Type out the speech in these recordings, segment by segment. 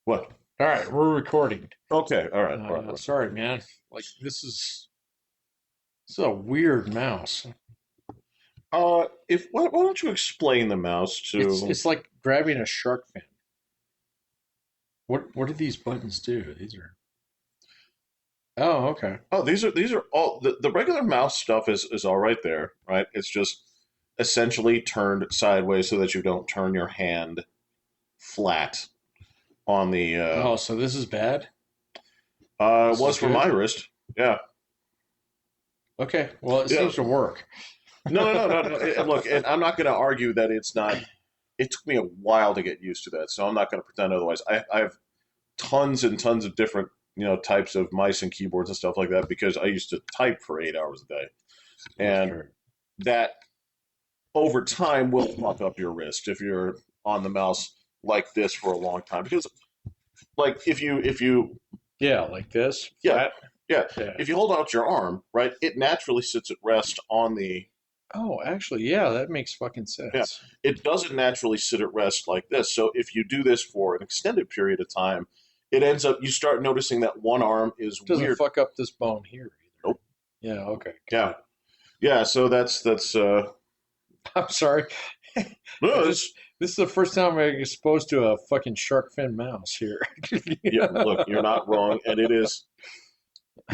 What? All right, we're recording. Okay, all right. Sorry, man. Like this is a weird mouse. If why don't you explain the mouse It's to? it's like grabbing a shark fin. What do these buttons do? These are oh okay. Oh, these are all the regular mouse stuff is all right there, right? It's just essentially turned sideways so that you don't turn your hand flat on the. Oh, so this is bad. It This is was for my good. wrist. Yeah, Okay, well it yeah. seems to work. No. Look, and I'm not going to argue that it's not. It took me a while to get used to that, so I'm not going to pretend otherwise. I have tons and tons of different types of mice and keyboards and stuff like that because I used to type for 8 hours a day, That's and true. that over time will fuck up your wrist if you're on the mouse like this for a long time. Because like if you Yeah, like this, yeah flat. yeah Yeah. if you hold out your arm right, it naturally sits at rest on the Oh, actually, yeah, that makes fucking yeah. sense. It doesn't naturally sit at rest like this. So if you do this for an extended period of time, it ends up you start noticing that one arm is Doesn't weird. fuck up this bone here either. Nope. Yeah, okay, got Yeah. it. Yeah, so that's I'm sorry. I no, just this is the first time I'm exposed to a fucking shark fin mouse here. yeah, look, you're not wrong, and it is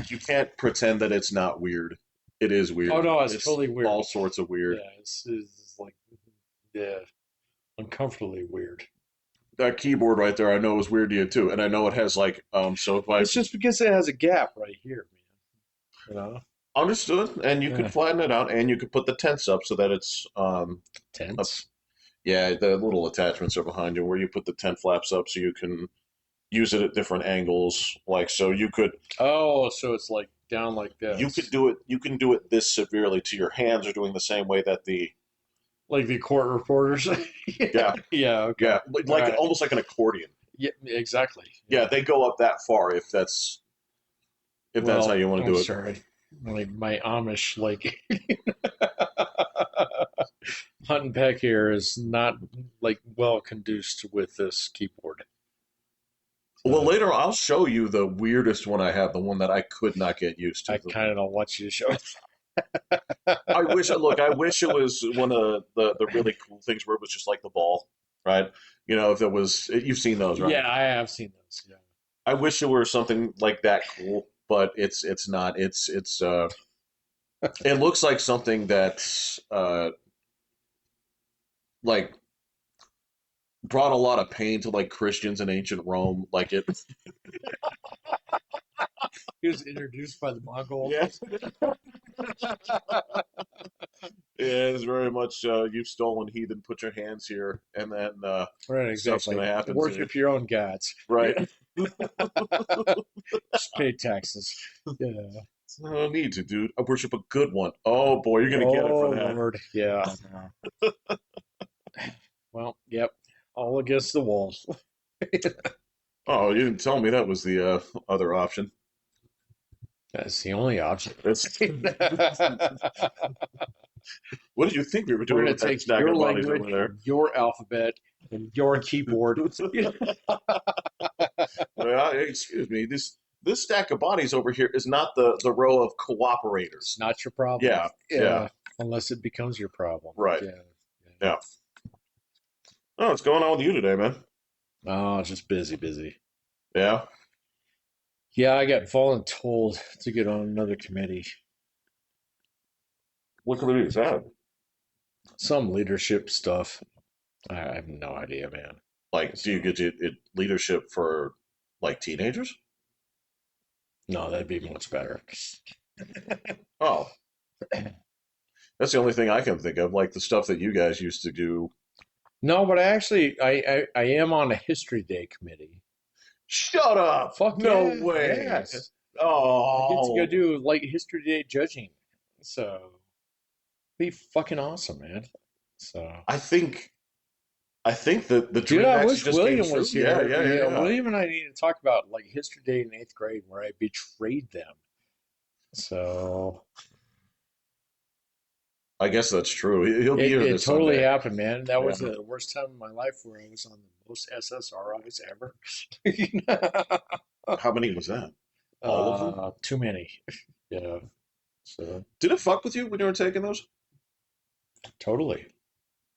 you can't pretend that it's not weird. It is Oh weird. no, it's It's totally weird. all sorts of weird. Yeah, it's like yeah, uncomfortably weird. That keyboard right there, I know is weird to you too, and I know it has like so if I It's just because it has a gap right here, man. You know? understood, and you could Yeah. flatten it out, and you could put the tents up so that it's up. Tense. Yeah, the little attachments are behind you where you put the tent flaps up so you can use it at different angles. Like so Oh, so it's like down like you could this. do it you can do it this severely to your hands are doing the same way that the Like the court reporters. yeah Yeah, okay. yeah All like right. almost like an accordion. Yeah, exactly. Yeah, Yeah. they go up that far if that's how Well, you want to I'm do it. sorry. Like my Amish like hunt and peck here is not like well conduced with this keyboard. Well, So later I'll show you the weirdest one I have, the one that I could not get used to. I kind of don't want you to show I wish it was one of the really cool things where it was just like the ball, right? If it was, you've seen those, right? Yeah, I have seen those. Yeah. I wish it were something like that cool, but it's not. It looks like something that's like brought a lot of pain to like Christians in ancient Rome. Like it, He was introduced by the Mongols. yeah, yeah, it's very much you've stolen heathen. Put your hands here, and then Right, stuff's exactly. gonna happen to you, Worship your own gods. right? Just pay taxes. Yeah. No need to, dude. I worship a good one. Oh boy, you're gonna get it Oh for that. Lord. Yeah. Well, yep. All against the walls. Oh, you didn't tell me that was the other option. That's the only option. That's what did you think we were We're doing going with to that take stack your of bodies language, over there? your alphabet, and your keyboard. Well, excuse me. This stack of bodies over here is not the row of It's cooperators. not your problem. Yeah, yeah, Yeah, unless it becomes your problem. right. Yeah. Yeah. Yeah. Oh, what's going on with you today, man? Oh, just busy, busy. Yeah. Yeah, I got voluntold to get on another committee. What committee is that? Some leadership stuff. I have no idea, man. Like, do you So, get it leadership for like teenagers? no, that'd be much better. Oh, that's the only thing I can think of. Like the stuff that you guys used to do. No, but I am on a history day committee. Shut up! Fuck No yeah, way! yes. I get to go Oh, do like history day judging. So be fucking awesome, man. So I think I think that the dude, dream I actually wish just came William true. was Yeah, here. yeah, yeah, Yeah, yeah. William and I need to talk about like history day in eighth grade where I betrayed them. So I guess that's true. He'll be here It this totally Sunday. happened, man. That was Yeah. the worst time of my life where I was on the most SSRIs ever. How many was that? All of them? Too many. Yeah. So Did it fuck with you when you were taking those? totally.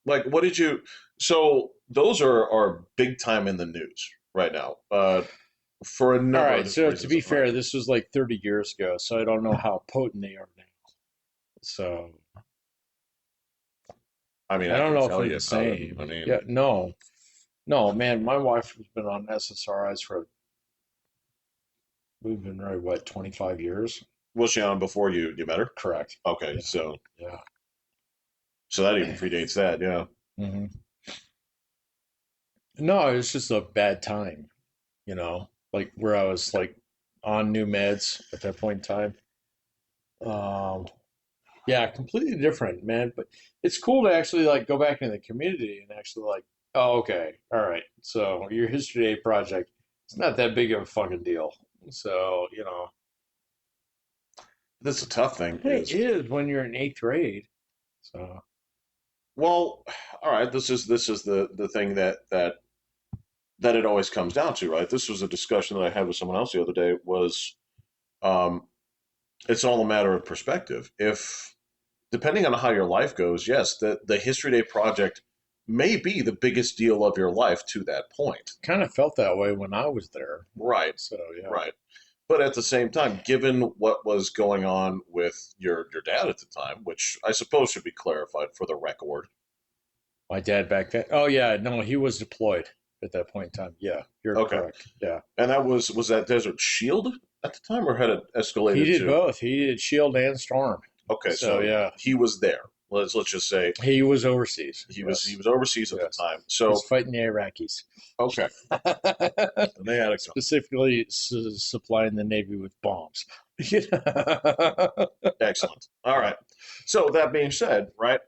Like, what did you? So those are big time in the news right now. For a All number of right. different So to reasons. be Right. fair, this was like 30 years ago, so I don't know how potent they are now. So I mean, I I don't can know if tell they're you the about it. same. I mean, Yeah. No. No, man. My wife has been on SSRIs for we've been married what 25 years. was she on before you met her? Correct. Okay, Yeah. Yeah. so that even predates that. Yeah. hmm No, it was just a bad time, like where I was like on new meds at that point in time. Um, yeah, completely different, man. But it's cool to actually like go back in the community and actually like, oh, okay, all right. So your History Day project, it's not that big of a fucking deal. So, This is a tough thing it is is when you're in eighth grade. So, well, all right. This is the thing that it always comes down to, right? This was a discussion that I had with someone else the other day. Was um, it's all a matter of perspective. If depending on how your life goes, yes, the History Day project may be the biggest deal of your life to that point. kind of felt that way when I was there. Right, So, yeah. right. But at the same time, given what was going on with your dad at the time, which I suppose should be clarified for the record. My dad back then. Oh yeah, no, he was deployed at that point in time. Yeah, you're Okay, correct. Yeah. and that was that Desert Shield at the time, or had it He escalated did to? both. He did Shield and Storm. Okay, So so yeah, he was there. Let's just say he was overseas. he Yes. was overseas at the Yes. time. He's So fighting the Iraqis. okay, and they had a gun. Specifically supplying the Navy with bombs. Excellent. All right. So that being said, right,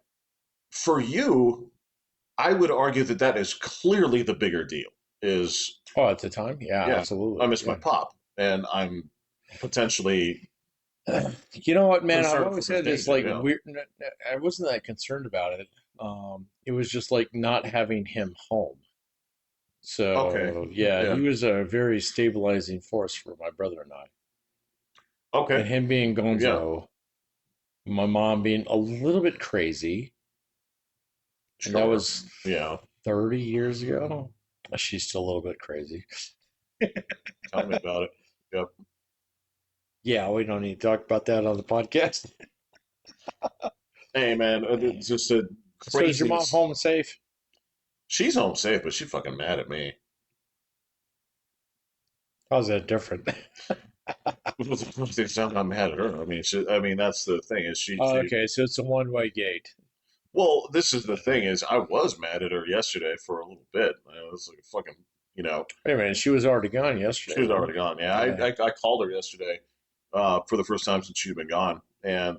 for you, I would argue that that is clearly the bigger deal. Is Oh, at the time? Yeah, yeah, I absolutely. miss my Yeah. pop, and I'm potentially You know what, man? I've concerned for always his had this danger. like Yeah. weird. I wasn't that concerned about it. It was just like not having him home. Okay. So yeah, Yeah. he was a very stabilizing force for my brother and I. And Okay. him being Yeah. Gonzo, my mom being a little bit crazy, and that Sure. was Yeah. 30 years ago. She's still a little bit crazy. Tell me about it. Yep. Yeah, we don't need to talk about that on the podcast. Hey, man, it's just a So is your mom craziness. home safe? She's home safe, but she's fucking mad at me. How's that different? I'm not mad at her. I mean, I mean that's the thing is Oh, she. okay, so it's a one-way gate. Well, this is the thing is I was mad at her yesterday for a little bit. I was like fucking, Wait a minute, she was already gone she yesterday, was wasn't already gone. Yeah, she? Yeah. I called her yesterday for the first time since she'd been gone, and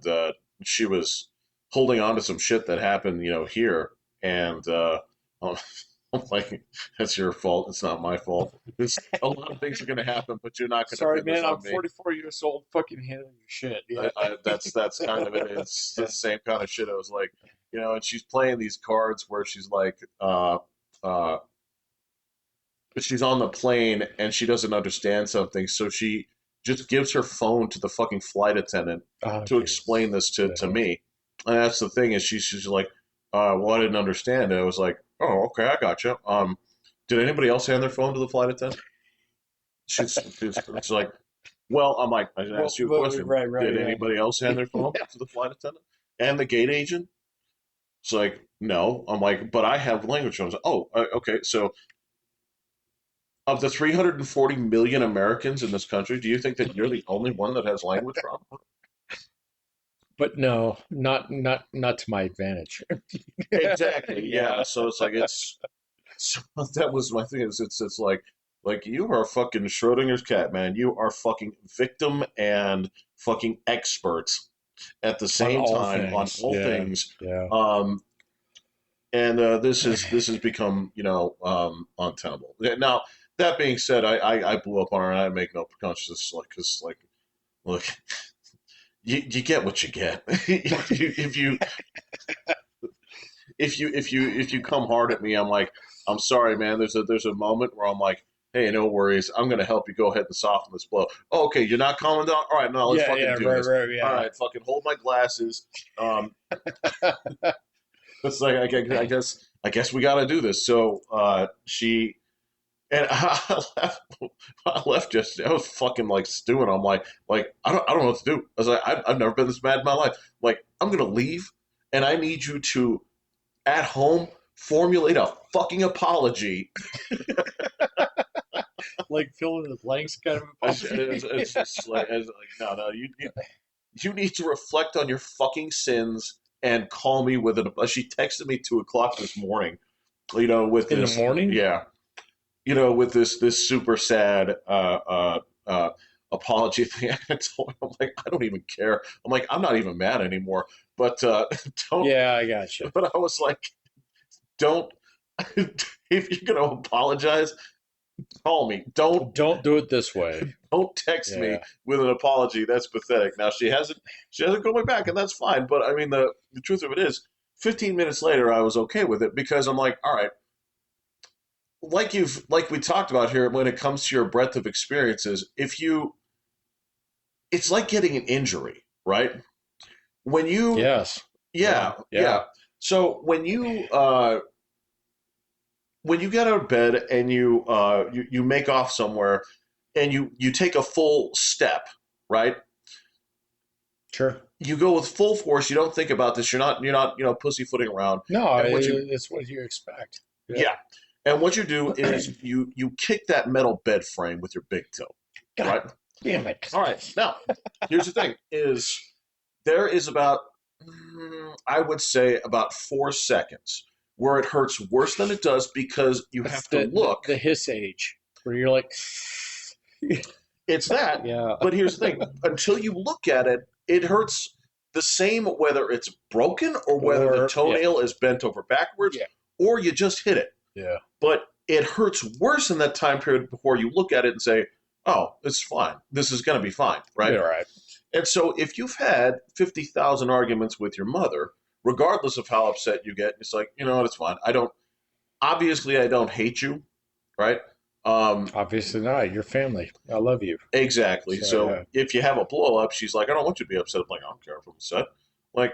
she was holding on to some shit that happened, here, and I'm I'm like, that's your fault. It's not my fault. There's a lot of things are going to happen, but you're not going to Sorry, pin this man, I'm on me. 44 years old, fucking handling your shit. Yeah. That's kind of it. It's the Yeah. same kind of shit. I was like, and she's playing these cards where she's like, uh, she's on the plane and she doesn't understand something, so she just gives her phone to the fucking flight attendant Oh, to Jesus. explain this to Yeah. me. And that's the thing is she's like, well, I didn't understand. And I was like, oh, okay, I gotcha. Did anybody else hand their phone to the flight attendant? She's like, well, I'm like, I asked you a question. Right, Did right. anybody else hand their phone Yeah. to the flight attendant and the gate agent? It's like, no. I'm like, but I have language. I was like, oh, okay. So of the 340 million Americans in this country, do you think that you're the only one that has language problem? But no, not to my advantage. Exactly. Yeah. Yeah. So it's like so that was my thing. Is it's like you are fucking Schrodinger's cat, man. You are fucking victim and fucking expert at the On same all time on things. all Yeah. things. Yeah. Um, and this has become untenable. Now that being said, I blew up on her and I make no conscious like because like look you get what you get. If you come hard at me, I'm like, I'm sorry, man. There's a moment where I'm like, hey, no worries. I'm gonna help you go ahead and soften this blow. Oh, okay, you're not calming down. All right, no, let's Yeah, fucking yeah, do right, this. right, All yeah. right, fucking hold my glasses. It's like I guess we got to do this. So she and I left yesterday. I was fucking like stewing. I'm like I don't know what to do. I was like I've never been this mad in my life. Like I'm gonna leave, and I need you to at home formulate a fucking apology. Like fill in the blanks kind of apology. It's just like, no, you need to reflect on your fucking sins and call me with an. She texted me 2 o'clock this morning. With In the this, morning? yeah, with this super sad apology thing. I told her, I'm like, I don't even care. I'm like, I'm not even mad anymore. But don't. Yeah, I gotcha. But I was like, don't. If you're gonna apologize, call me. Don't do it this way. Don't text me Yeah. with an apology. That's pathetic. Now she hasn't called me back, and that's fine. But I mean, the truth of it is, 15 minutes later, I was okay with it because I'm like, all right, like we talked about here, when it comes to your breadth of experiences, it's like getting an injury, right? When you, Yes. yeah, Yeah. yeah. So when you get out of bed and you make off somewhere and you take a full step, right? Sure. You go with full force. You don't think about this. You're not pussyfooting around. No, And it's what you expect. Yeah. yeah, and what you do is you kick that metal bed frame with your big toe, God right? damn it. All right. Now, here's the thing: is there is about I would say about 4 seconds where it hurts worse than it does because you have to look. The hiss age where you're like, It's that. yeah. But here's the thing: until you look at it, it hurts the same whether it's broken or whether the toenail is bent over backwards, or you just hit it. Yeah. But it hurts worse in that time period before you look at it and say, "Oh, it's fine. This is going to be fine," right? Yeah, right. And so, if you've had 50,000 arguments with your mother, regardless of how upset you get, it's like, you know what, it's fine. Obviously, I don't hate you, right? Obviously not. Your family. I love you. Exactly. So yeah. if you have a blow up, she's like, I don't want you to be upset. I'm like, I don't care if I'm upset. Like,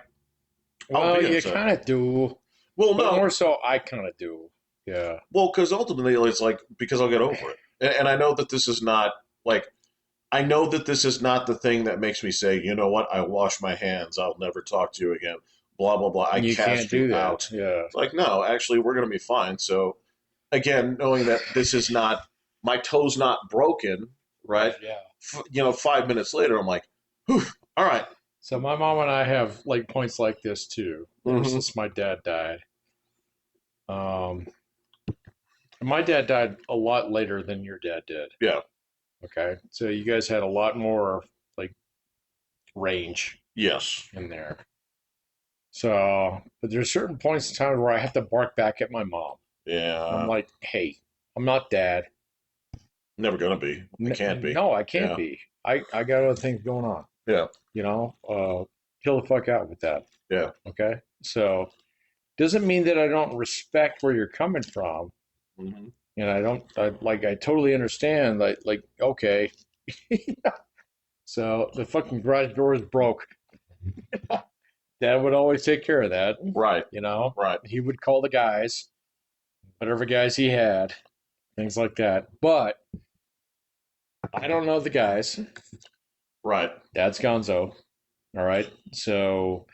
well, you kind of do. Well, but no. More so, I kind of do. Yeah. Well, because ultimately, it's like, because I'll get over it. And I know that this is not, like, I know that this is not the thing that makes me say, you know what, I wash my hands. I'll never talk to you again. Blah, blah, blah. You cast can't do that. out. Yeah. It's like, no, actually, we're going to be fine. So, again, knowing that this is not, my toe's not broken, right? Yeah. 5 minutes later, I'm like, whew, all right. So my mom and I have like points like this too. Ever since my dad died. My dad died a lot later than your dad did. Yeah. Okay. So you guys had a lot more like range. Yes. In there. So, but there's certain points in time where I have to bark back at my mom. Yeah. I'm like, hey, I'm not dad. Never gonna be. I can't be. No, I can't be. I got other things going on. Yeah. Chill the fuck out with that. Yeah. Okay. So, doesn't mean that I don't respect where you're coming from. Mm-hmm. And I totally understand. Like, okay. So the fucking garage door is broke. Dad would always take care of that. Right. Right. He would call the guys, whatever guys he had, things like that. But I don't know the guys. Right. Dad's gonzo. All right. So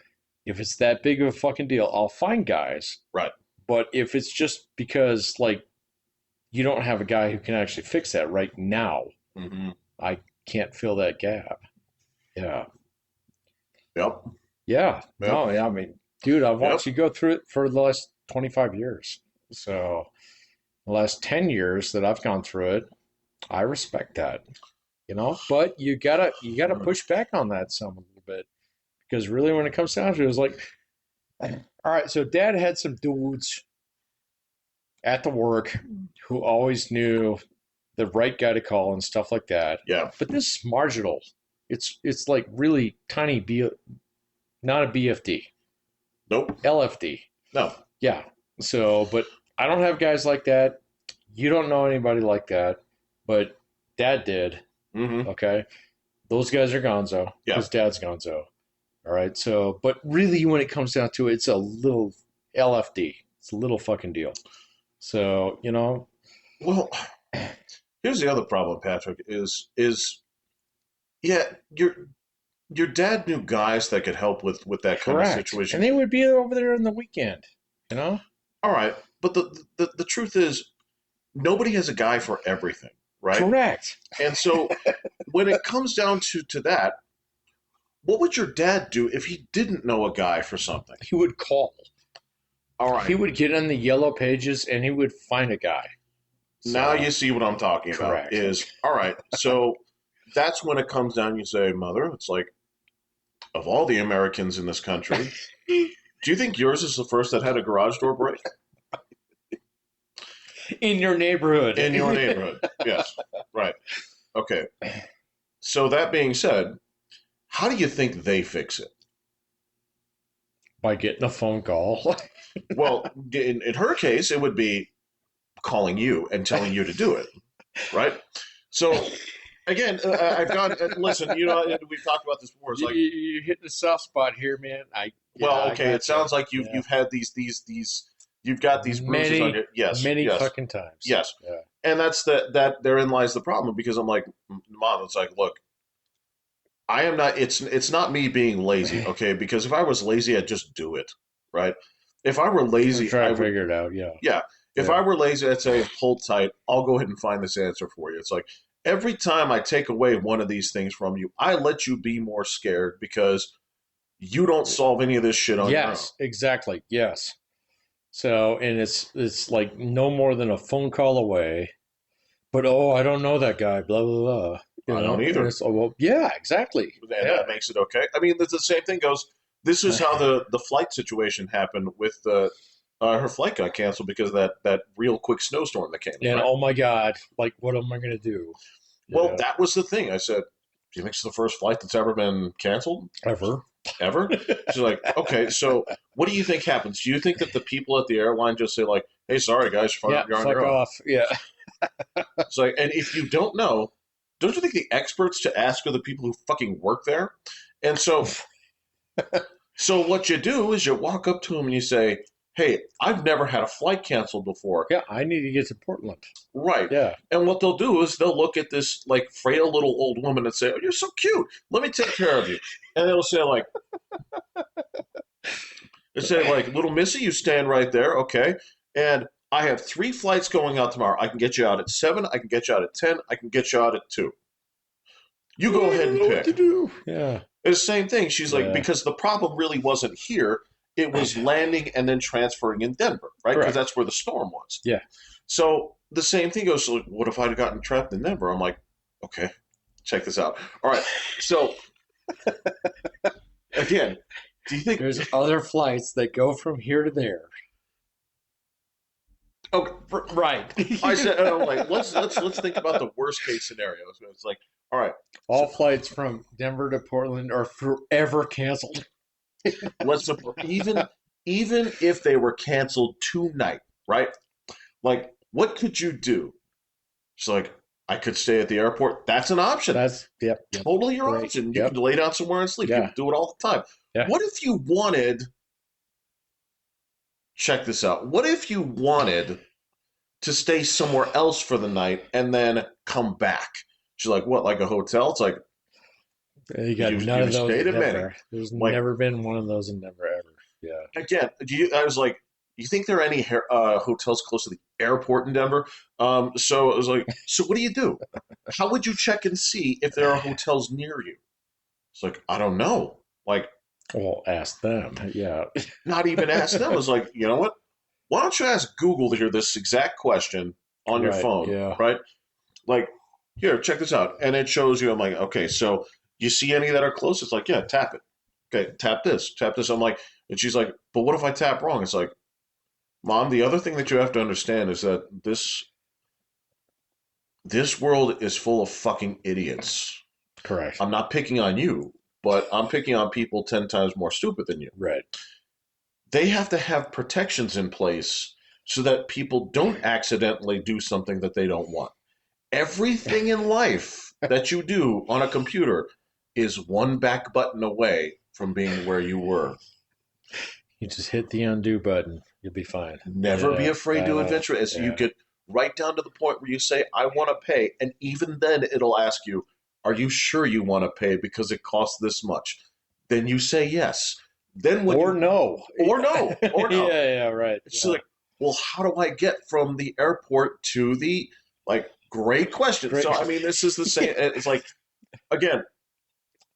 if it's that big of a fucking deal, I'll find guys. Right. But if it's just because, like, you don't have a guy who can actually fix that right now, I can't fill that gap. Yeah. Yep. Yeah. Yep. No, I mean, dude, I've watched you go through it for the last 25 years. So the last 10 years that I've gone through it, I respect that. But you gotta push back on that some a little bit. Because really when it comes down to it, it's like, all right, so Dad had some dudes at the work who always knew the right guy to call and stuff like that. Yeah. But this is marginal. It's like really tiny not a BFD, Nope. LFD. No. Yeah. So, but I don't have guys like that. You don't know anybody like that, but Dad did. Mm-hmm. Okay. Those guys are gonzo Yeah. because Dad's gonzo. All right. So, but really, when it comes down to it, it's a little LFD. It's a little fucking deal. So, Well, here's the other problem, Patrick, is yeah, your dad knew guys that could help with that kind of correct. situation. And they would be over there on the weekend, you know? All right, but the truth is nobody has a guy for everything, right? Correct. And so when it comes down to that, what would your dad do if he didn't know a guy for something? He would call. All right. He would get in the yellow pages and he would find a guy. Now So, you see what I'm talking about. correct. Is all right. So that's when it comes down. You say, mother, it's like of all the Americans in this country, do you think yours is the first that had a garage door break in your neighborhood. in your neighborhood? Yes. Right. Okay. So that being said, how do you think they fix it? By getting a phone call. Well, in her case, it would be calling you and telling you to do it, right? So again, I've got listen. We've talked about this before. It's like, you hit the soft spot here, man. okay. It sounds like you've had these you've got these bruises on your many yes, fucking times. yes, Yeah. and that's that therein lies the problem because I'm like, mom, it's like, look, I am not. It's not me being lazy, okay? Because if I was lazy, I'd just do it, right? If I were lazy, Try I to would. figure it out. Yeah. Yeah. If Yeah. I were lazy, I'd say, hold tight. I'll go ahead and find this answer for you. It's like every time I take away one of these things from you, I let you be more scared because you don't solve any of this shit on your own. Yes. Exactly. Yes. So, and it's like no more than a phone call away. But I don't know that guy. Blah blah blah. I don't either. Well, yeah, exactly. And Yeah. that makes it okay. I mean, the same thing goes. This is how the flight situation happened with her flight got canceled because of that real quick snowstorm that came. And right? oh my God, like what am I gonna do? Well, that was the thing. I said, do you think it's the first flight that's ever been canceled? Ever? She's like, okay, so what do you think happens? Do you think that the people at the airline just say like, hey, sorry guys, you're on fuck your own? off. Yeah. It's like, and if you don't know, don't you think the experts to ask are the people who fucking work there? And so what you do is you walk up to them and you say, hey, I've never had a flight canceled before. Yeah, I need to get to Portland. Right. Yeah. And what they'll do is they'll look at this like frail little old woman and say, oh, you're so cute. Let me take care of you. And they'll say like, little missy, you stand right there. Okay. And I have 3 flights going out tomorrow. I can get you out at 7. I can get you out at 10. I can get you out at 2. You go ahead and What pick. to do? Yeah. It's the same thing. She's like, Yeah. because the problem really wasn't here. It was landing and then transferring in Denver, right? Because Correct. that's where the storm was. Yeah. So the same thing goes, so what if I'd gotten trapped in Denver? I'm like, okay, check this out. All right. So again, do you think There's other flights that go from here to there? Okay, Right. I said, like, let's think about the worst case scenario. So it's like, all right, All flights from Denver to Portland are forever canceled. let's even if they were canceled tonight, right? Like, what could you do? She's like, I could stay at the airport. That's an option. That's Totally your Great. option. You Yep. can lay down somewhere and sleep. Yeah. You can do it all the time. Yeah. What if you wanted? Check this out. What if you wanted to stay somewhere else for the night and then come back? She's like, what, like a hotel? It's like, You got You've none of those stayed in in many. Denver. There's Like- never been one of those in Denver ever. Yeah. again, I was like, you think there are any hotels close to the airport in Denver? So it was like, so what do you do? How would you check and see if there are hotels near you? It's like, I don't know. Like, Well, ask them. Yeah. not even ask them. I was like, you know what? Why don't you ask Google to hear this exact question on your Right, phone? yeah. Right? Like, here, check this out. And it shows you, I'm like, okay, so you see any that are close? It's like, yeah, tap it. Okay, tap this, tap this. I'm like, and she's like, but what if I tap wrong? It's like, Mom, the other thing that you have to understand is that this world is full of fucking idiots. Correct. I'm not picking on you, but I'm picking on people 10 times more stupid than you. Right. They have to have protections in place so that people don't accidentally do something that they don't want. Everything in life that you do on a computer is one back button away from being where you were. You just hit the undo button. You'll be fine. Never be Yeah. afraid I to know. adventure as you Yeah. get right down to the point where you say, I want to pay. And even then, it'll ask you, are you sure you want to pay because it costs this much? Then you say yes. Then when Or you, no. or no, or Yeah. no. Yeah. Right. It's Yeah. like, well, how do I get from the airport to the, like, great question. Great. So, I mean, this is the same. It's like, again,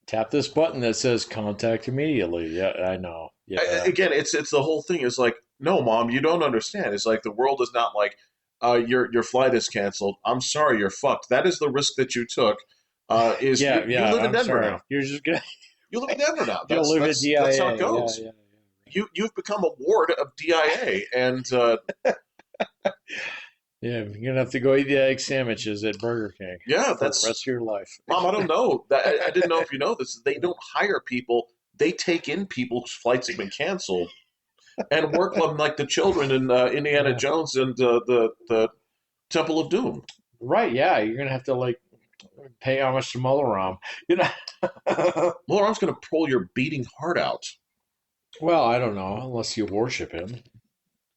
Tap this button that says contact immediately. Yeah. I know. Yeah. again, it's the whole thing is like, no, mom, you don't understand. It's like the world is not like, your flight is canceled. I'm sorry, you're fucked. That is the risk that you took. Is Yeah. you Yeah. live in I'm Denver sorry. now? You're just gonna. You live in Denver now. You'll live at That's how DIA. it Yeah. goes. Yeah. You've become a ward of DIA, and Yeah. You're gonna have to go eat the egg sandwiches at Burger King yeah, for the that's rest of your life. mom. I don't know. I didn't know if you know this. They don't hire people. They take in people whose flights have been canceled and work them like the children in Indiana Yeah. Jones and the Temple of Doom. Right. Yeah. You're gonna have to like pay homage to Molaram. You know. Lord, I'm going to pull your beating heart out. Well, I don't know unless you worship him.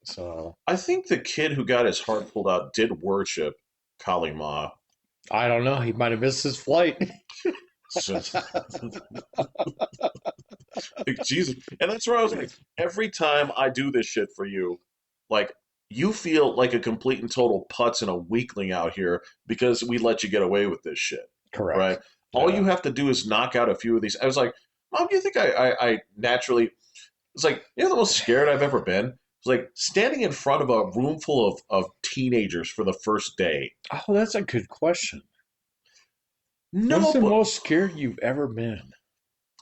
So I think the kid who got his heart pulled out did worship Kali Ma. I don't know. He might have missed his flight. Jesus. And that's where I was like, every time I do this shit for you, like, you feel like a complete and total putz and a weakling out here because we let you get away with this shit. Correct. Right? All Yeah. you have to do is knock out a few of these. I was like, Mom, do you think I naturally. It's like, you know, the most scared I've ever been? It's like standing in front of a room full of teenagers for the first day. Oh, that's a good question. What's No, the but most scared you've ever been?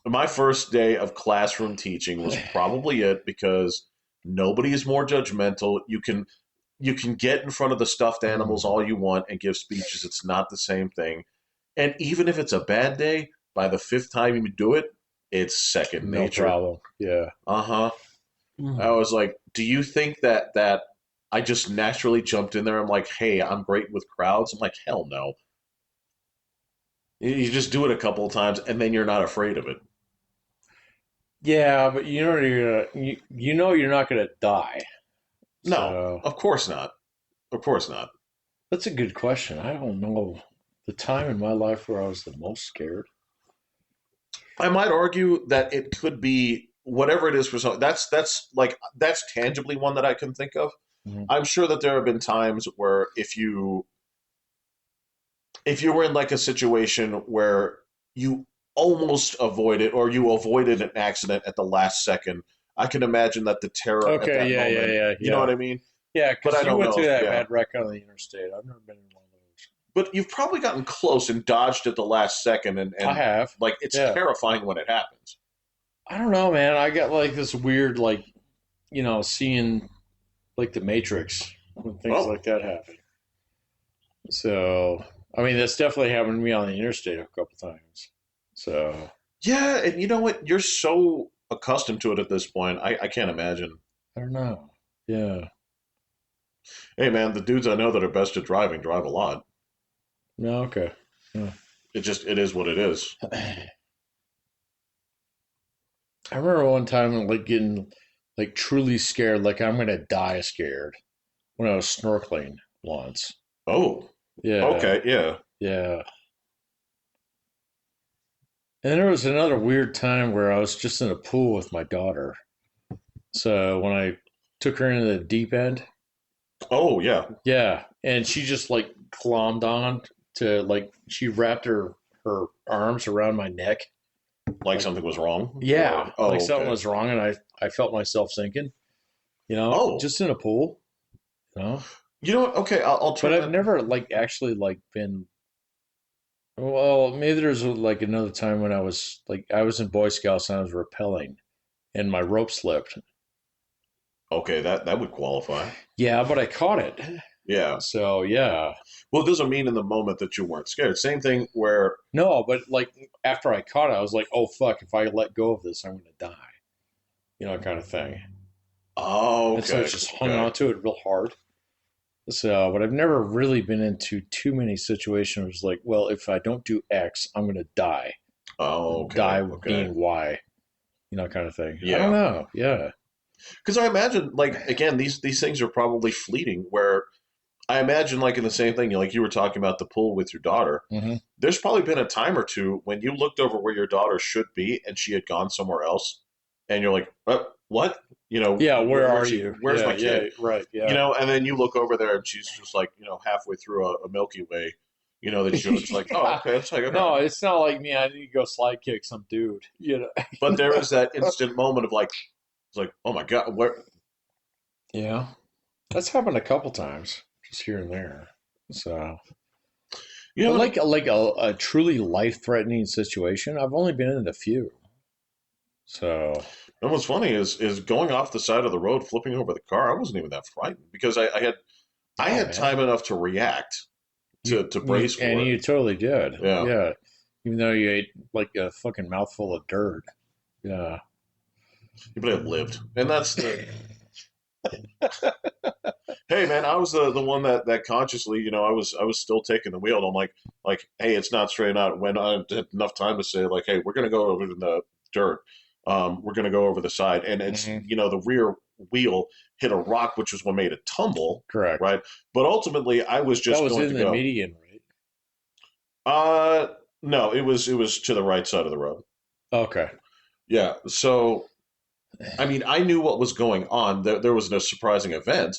my first day of classroom teaching was probably it because nobody is more judgmental. You can get in front of the stuffed animals Mm, all you want and give speeches. It's not the same thing. And even if it's a bad day, by the fifth time you do it, it's second no nature. problem. Yeah. Uh-huh. I Mm. was like, do you think that I just naturally jumped in there? I'm like, hey, I'm great with crowds. I'm like, hell no. You just do it a couple of times and then you're not afraid of it. Yeah, but you know you're not gonna die. No, So of course not. Of course not. that's a good question. I don't know the time in my life where I was the most scared. I might argue that it could be whatever it is for some. That's tangibly one that I can think of. Mhm. I'm sure that there have been times where if you were in like a situation where you almost avoided or you avoided an accident at the last second, I can imagine that the terror at Okay. that Yeah. Yeah. moment, Yeah. you know Yeah. what I mean? Yeah. But Because I you don't went know through if, that yeah. bad wreck on the interstate. I've never been in one of those. But you've probably gotten close and dodged at the last second, and, I and have. like it's Yeah. terrifying when it happens. I don't know, man. I got like this weird, like, seeing like the Matrix when things Oh, like that happen. So, I mean, that's definitely happened to me on the interstate a couple times. So, yeah, and you know what? You're so accustomed to it at this point. I can't imagine. I don't know. Yeah. Hey, man, the dudes I know that are best at driving drive a lot. No, okay. Yeah. It is what it is. I remember one time like getting like truly scared, like I'm gonna die scared when I was snorkeling once. Oh, Yeah, okay, yeah. yeah. And then there was another weird time where I was just in a pool with my daughter. So when I took her into the deep end, Oh, yeah. yeah, and she just like glommed on to like she wrapped her arms around my neck. Like Like something was wrong, yeah, or like oh, something okay. was wrong and I felt myself sinking, Oh, just in a pool, you know. you know what? Okay, I'll But turn I've that. never like actually like been well, maybe there's like another time when I was in Boy Scouts and I was rappelling and my rope slipped. Okay, that would qualify. Yeah, but I caught it. Yeah. So yeah, Well, it doesn't mean in the moment that you weren't scared. Same thing where, no, but like after I caught it, I was like, oh fuck, if I let go of this, I'm gonna die, kind of thing. oh, And so I okay, just hung okay, on to it real hard. So, but I've never really been into too many situations where it's like, well, if I don't do X, I'm gonna die. oh, okay, Die okay. being Y, kind of thing. I don't Yeah. know. Yeah. Because I imagine, like, again, these things are probably fleeting. Where I imagine, like, in the same thing, like you were talking about the pool with your daughter. Hmm. There's probably been a time or two when you looked over where your daughter should be and she had gone somewhere else, and you're like, what? Yeah. Where are Where's she? you? Where's Yeah. my Yeah. kid? Right. Yeah. And then you look over there and she's just like, halfway through a Milky Way. That you're just like, oh, Yeah. okay, it's like okay. No, it's not like me. I need to go slide kick some dude. But there is that instant moment of like, it's like, oh my god, where? Yeah. That's happened a couple times, just here and there. So, You but know, like a truly life threatening situation, I've only been in a few. So, and what's funny is going off the side of the road, flipping over the car. I wasn't even that frightened because I oh had man, time enough to react to brace and for it. you totally did. Yeah, Yeah. Even though you ate like a fucking mouthful of dirt. Yeah. but it lived, and that's the hey man, I was the one that consciously, I was still taking the wheel. And I'm like, hey, it's not straight out. When I had enough time to say like, hey, we're gonna go over the dirt. We're gonna go over the side, and it's Hmm. the rear wheel hit a rock, which was what made it tumble, Correct. right? But ultimately, I was That just was going in to the go. median, right? Uh, no, it was to the right side of the road. Okay. Yeah. So I mean, I knew what was going on. There was no surprising event.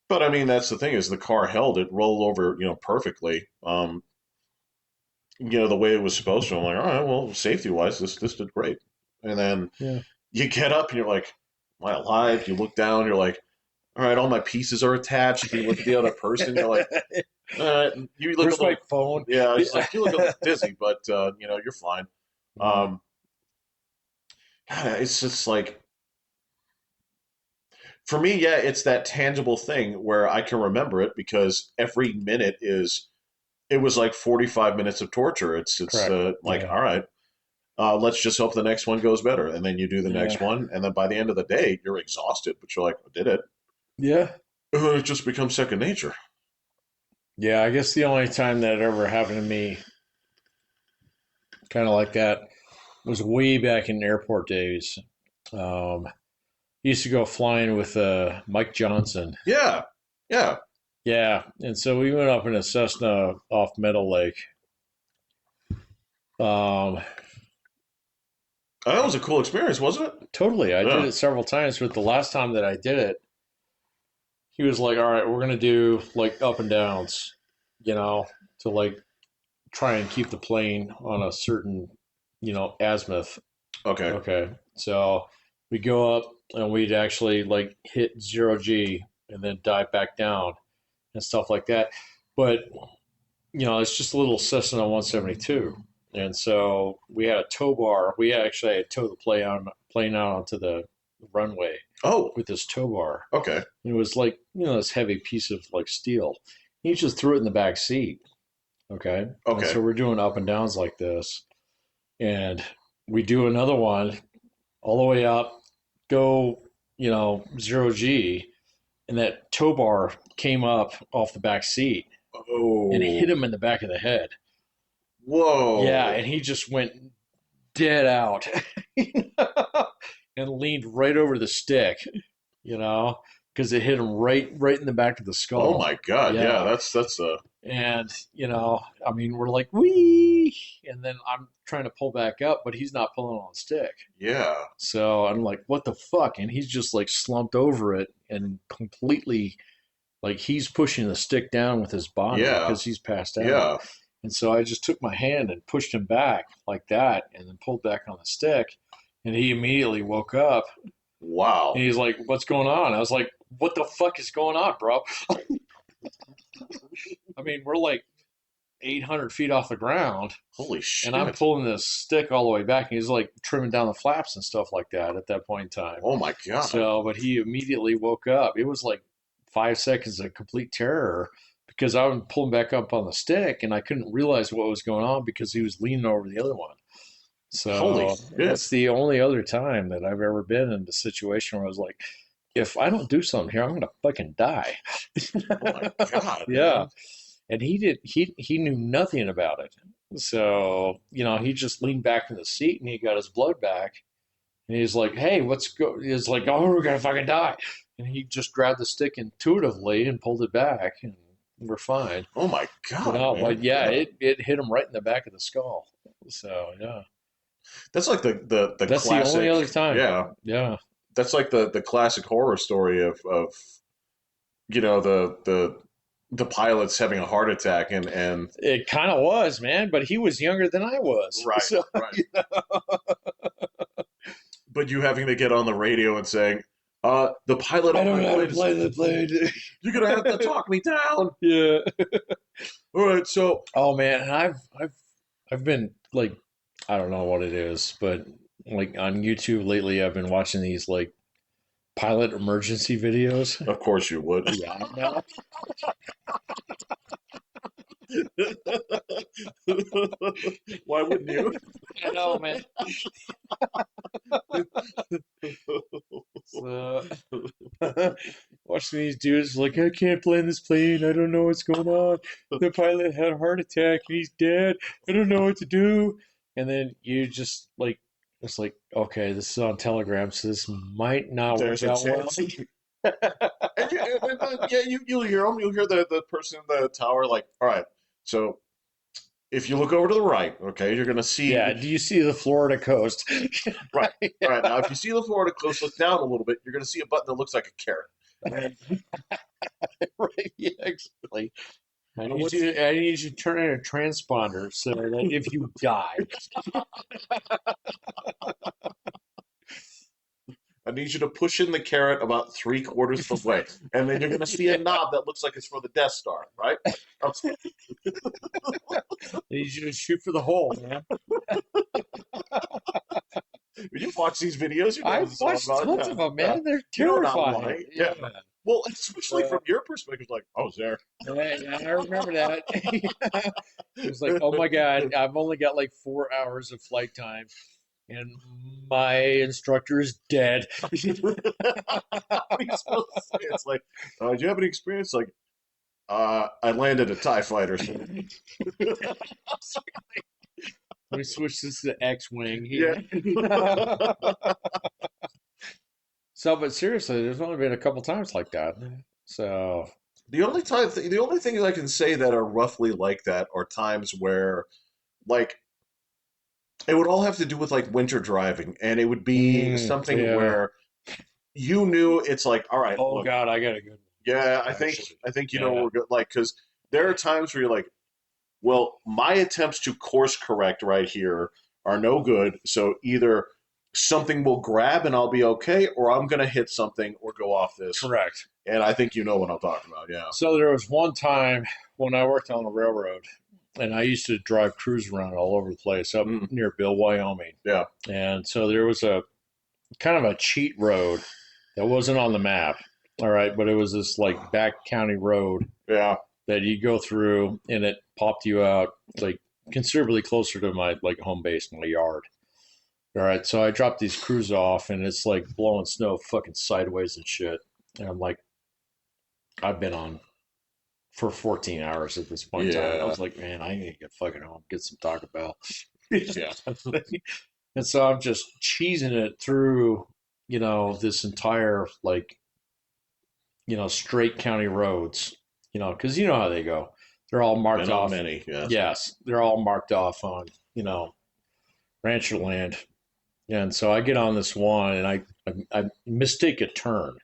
But I mean, that's the thing is the car held it, rolled over, perfectly. The way it was supposed to. I'm like, all right, well, safety wise, this did great. And then Yeah. you get up and you're like, am I alive? You look down, you're like, all right, all my pieces are attached. You look at the other person, you're like, all right, you look a Where's my little, phone? yeah, it's Yeah. like you look a little dizzy, but you're fine. Mm, Um, God, it's just like for me, yeah, it's that tangible thing where I can remember it because every minute is it was like 45 minutes of torture. It's correct. like, Yeah. all right, let's just hope the next one goes better. And then you do the next Yeah. one. And then by the end of the day, you're exhausted, but you're like, I did it. Yeah. It just becomes second nature. Yeah. I guess the only time that ever happened to me, kind of like that, was way back in airport days. Um, used to go flying with Mike Johnson. Yeah. Yeah. Yeah, and so we went up in a Cessna off Meadow Lake. Um, That was a cool experience, wasn't it? totally, I did Yeah. it several times, but the last time that I did it, he was like, "All right, we're gonna do like up and downs, you know, to like try and keep the plane on a certain, azimuth." Okay. Okay, so we go up and we'd actually like hit 0 G and then dive back down and stuff like that. But it's just a little Cessna 172. And so we had a tow bar. We actually had towed the plane out onto the runway Oh, with this tow bar. okay. And it was like, this heavy piece of like steel. He just threw it in the back seat. Okay. And Okay. so we're doing up and downs like this. And we do another one all the way up, go, 0 G. And that tow bar came up off the back seat and hit Oh. him in the back of the head. Yeah, Whoa. and he just went dead out and leaned right over the stick, you know, because it hit him right in the back of the Oh skull. my God. Yeah, Yeah. that's And, I mean, we're like, wee. And then I'm trying to pull back up, but he's not pulling on the stick. yeah. So I'm like, what the fuck? And he's just like slumped over it and completely like he's pushing the stick down with his body Yeah. because he's passed out. Yeah. And so I just took my hand and pushed him back like that and then pulled back on the stick. And he immediately woke up and Wow. he's like, what's going on? I was like, what the fuck is going on, bro? I mean, we're like 800 feet off the ground Holy and I'm shit. pulling this stick all the way back. And he's like trimming down the flaps and stuff like that at that point in time. Oh my God. So, but he immediately woke up. It was like 5 seconds of complete terror because I was pulling back up on the stick and I couldn't realize what was going on because he was leaning over the other one. Holy So shit! that's the only other time that I've ever been in a situation where I was like, if I don't do something here, I'm gonna fucking die. Oh my god, Yeah. man! And he knew nothing about it. So, he just leaned back in the seat and he got his blood back. And he's like, hey, he's like, oh, we're gonna fucking die. And he just grabbed the stick intuitively and pulled it back and we're fine. Oh my god, But man! yeah, Yeah, it hit him right in the back of the skull. So yeah. that's like the That's the only classic. other time. Yeah, Yeah. that's like the classic horror story of the pilots having a heart attack and It kind of was, man, but he was younger than I was. right, So, right. But you having to get on the radio and saying, the pilot I on don't my know how to plane is, play the plane. you're gonna have to talk me down. Yeah. All right, so Oh man, and I've been like, I don't know what it is, but like on YouTube lately, I've been watching these like pilot emergency videos. of course you would. Yeah, I know. Why wouldn't you? I know, man. So, watching these dudes like, I can't land this plane. I don't know what's going on. The pilot had a heart attack and he's dead. I don't know what to do. And then you just like, it's like, okay, this is on Telegram, so this might not There's work a out well. chance. You'll hear them. You'll hear the person in the tower like, all right, so if you look over to the right, okay, you're gonna see Yeah, do you see the Florida coast? right. All right, now if you see the Florida coast, look down a little bit, you're gonna see a button that looks like a carrot. Right, yeah, exactly. I Now need what's you. I need you to turn in a transponder so that if you die, I need you to push in the carrot about 3/4 of the way, and then you're gonna see a knob that looks like it's for the Death Star, right? I need you to shoot for the hole, man. When you watch these videos, you know what I've it's all watched about. tons Yeah, of them, yeah. man. They're You know I'm not terrifying. lying. Yeah. Yeah. Well, especially Uh, from your perspective, like, I was there. yeah, I remember that. It was like, oh my God, I've only got like 4 hours of flight time, and my instructor is dead. What are you supposed to say? It's like, do you have any experience? Like, I landed a TIE fighter. So. Let me switch this to X-wing Yeah. here. So, but seriously, there's only been a couple times like that. So, The only things I can say that are roughly like that are times where, like, it would all have to do with like winter driving, and it would be something yeah. where you knew it's like, all right, Oh look, God, I got a good yeah, one, actually. I think you know Yeah. we're good, like, because there are times where you're like, well, my attempts to course correct right here are no good, so either something will grab and I'll be okay, or I'm gonna hit something or go off this, Correct. and I think you know what I'm talking about, yeah. So there was one time when I worked on the railroad, and I used to drive crews around all over the place up Mm, near Bill, Wyoming. yeah, And so there was a kind of a cheat road that wasn't on the map. All right, but it was this like back county road yeah. that you go through, and it popped you out like considerably closer to my like home base, my yard. All right, so I dropped these crews off, and it's like blowing snow fucking sideways and shit. And I'm like, I've been on for 14 hours at this point in time. I Yeah. was like, man, I need to get fucking home, get some Taco Bell. Yeah. And so I'm just cheesing it through, this entire like, straight county roads, because you know how they go. They're all marked Been on off. many, yes. Yes, they're all marked off on, rancher land. And so I get on this one and I mistake a turn.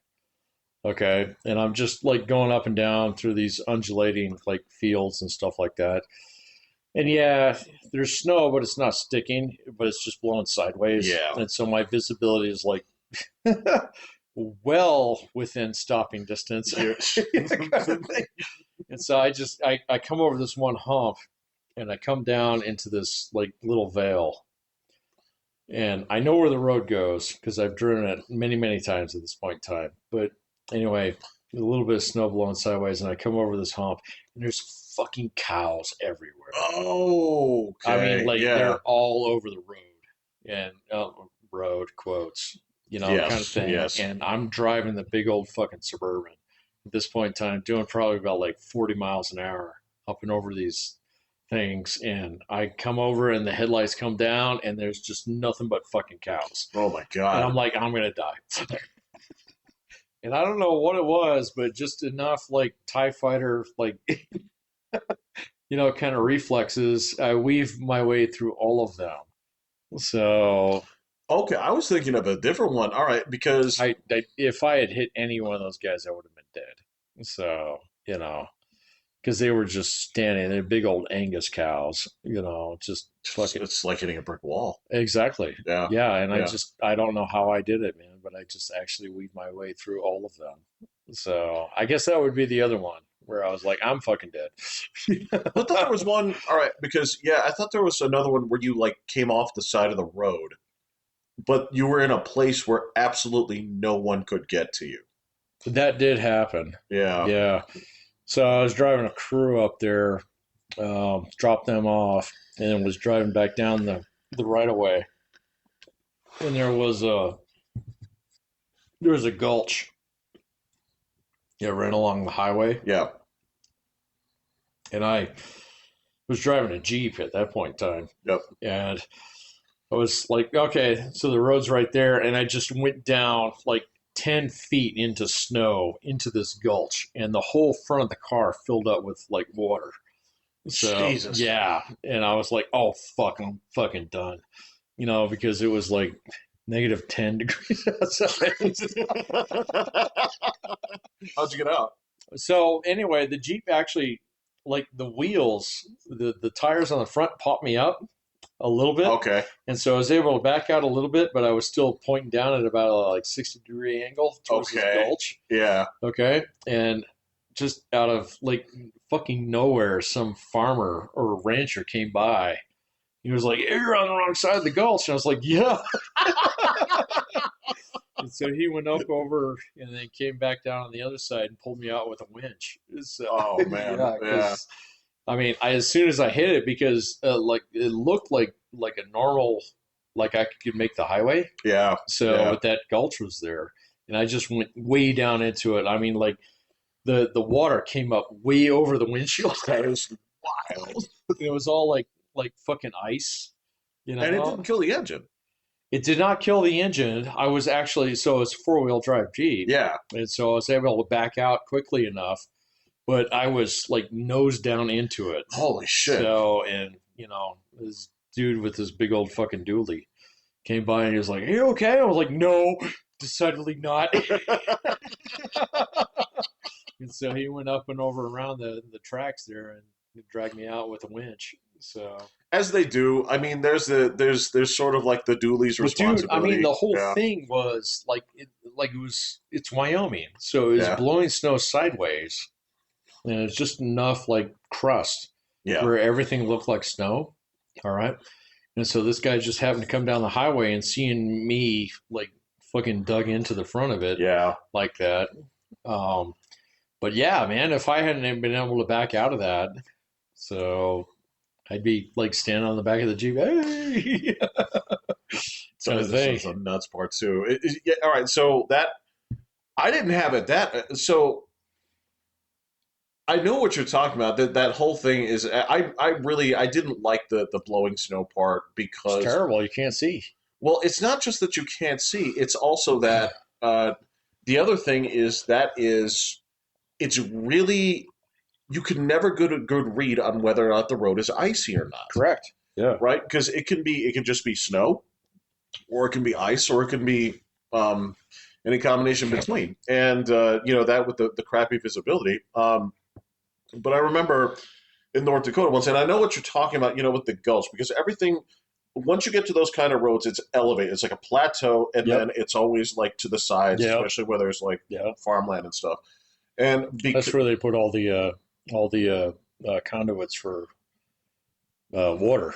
Okay. And I'm just like going up and down through these undulating like fields and stuff like that. And yeah, there's snow, but it's not sticking, but it's just blowing sideways. Yeah. And so my visibility is like well within stopping distance. And so I come over this one hump and I come down into this like little vale. And I know where the road goes because I've driven it many, many times at this point in time. But anyway, a little bit of snow blowing sideways, and I come over this hump, and there's fucking cows everywhere. Oh, I mean, okay. like Yeah. they're all over the road, and road quotes, kind of Yes. thing. Yes. And I'm driving the big old fucking Suburban at this point in time, doing probably about like 40 miles an hour up and over these things. And I come over, and the headlights come down, and there's just nothing but fucking cows. Oh my And God. I'm like, I'm gonna die. And I don't know what it was, but just enough like TIE fighter, like kind of reflexes. I weave my way through all of them. So Okay, I was thinking of a different one. All right, because if I had hit any one of those guys, I would have been dead. So because they were just standing, they're big old Angus cows, just fucking it's like hitting a brick wall. exactly. Yeah. Yeah, and Yeah. I don't know how I did it, man, but I just actually weaved my way through all of them. So I guess that would be the other one where I was like, I'm fucking dead. I thought there was one. All right, because yeah, I thought there was another one where you like came off the side of the road, but you were in a place where absolutely no one could get to you. That did happen. Yeah. Yeah. So I was driving a crew up there, dropped them off, and then was driving back down the right of way. And there was a gulch, yeah, ran along the highway, Yeah. and I was driving a Jeep at that point in time, Yep. and I was like, okay, so the road's right there, and I just went down like 10 feet into snow into this gulch, and the whole front of the car filled up with like water. So Jesus. yeah, and I was like, oh fuck, I'm fucking done, because it was like -10 degrees outside. How'd you get out? So anyway, the Jeep actually, like the wheels, the tires on the front popped me up a little bit, Okay. and so I was able to back out a little bit, but I was still pointing down at about a like 60-degree angle towards this Okay. gulch. Yeah. Okay, and just out of like fucking nowhere, some farmer or rancher came by. He was like, "You're on the wrong side of the gulch," and I was like, "Yeah." And so he went up over and then came back down on the other side and pulled me out with a winch. So, Oh man. yeah, Yeah. because I mean, as soon as I hit it, because like it looked like a normal, like I could make the highway. Yeah. So, Yeah. but that gulch was there, and I just went way down into it. I mean, like the water came up way over the windshield. That is wild. It was all like fucking ice, And it didn't kill the engine. It did not kill the engine. I was actually, so it's a four-wheel drive Jeep. Yeah. And so I was able to back out quickly enough, but I was like nose down into it. Holy shit. So, and this dude with this big old fucking dually came by and he was like, "Are you okay?" I was like, "No, decidedly not." And so he went up and over around the tracks there and dragged me out with a winch. So As they do. I mean, there's sort of like the dually's but dude, I responsibility. mean, the whole Yeah. thing was it's Wyoming, so it was Yeah. blowing snow sideways, and it's just enough like crust Yeah. where everything looked like snow. All right, and so this guy just happened to come down the highway and seeing me like fucking dug into the front of it Yeah. like that. Um, but yeah, man, if I hadn't been able to back out of that, so I'd be like standing on the back of the Jeep, hey, So kind of this thing. is the nuts part too. Yeah, all right, so that I didn't have it. So I know what you're talking about. That whole thing is. I didn't like the blowing snow part It's because terrible. You can't see. well, it's not just that you can't see. It's also that the other thing is that it's really you can never get a good read on whether or not the road is icy or not, Correct. Yeah. right? Because it can just be snow, or it can be ice, or it can be any combination between. And that with the crappy visibility. But I remember in North Dakota once, and I know what you're talking about. With the gulch, because everything once you get to those kind of roads, it's elevated. It's like a plateau, and Yep. then it's always like to the sides, Yep. especially where there's like Yeah. farmland and stuff. And That's where they put all the conduits for water.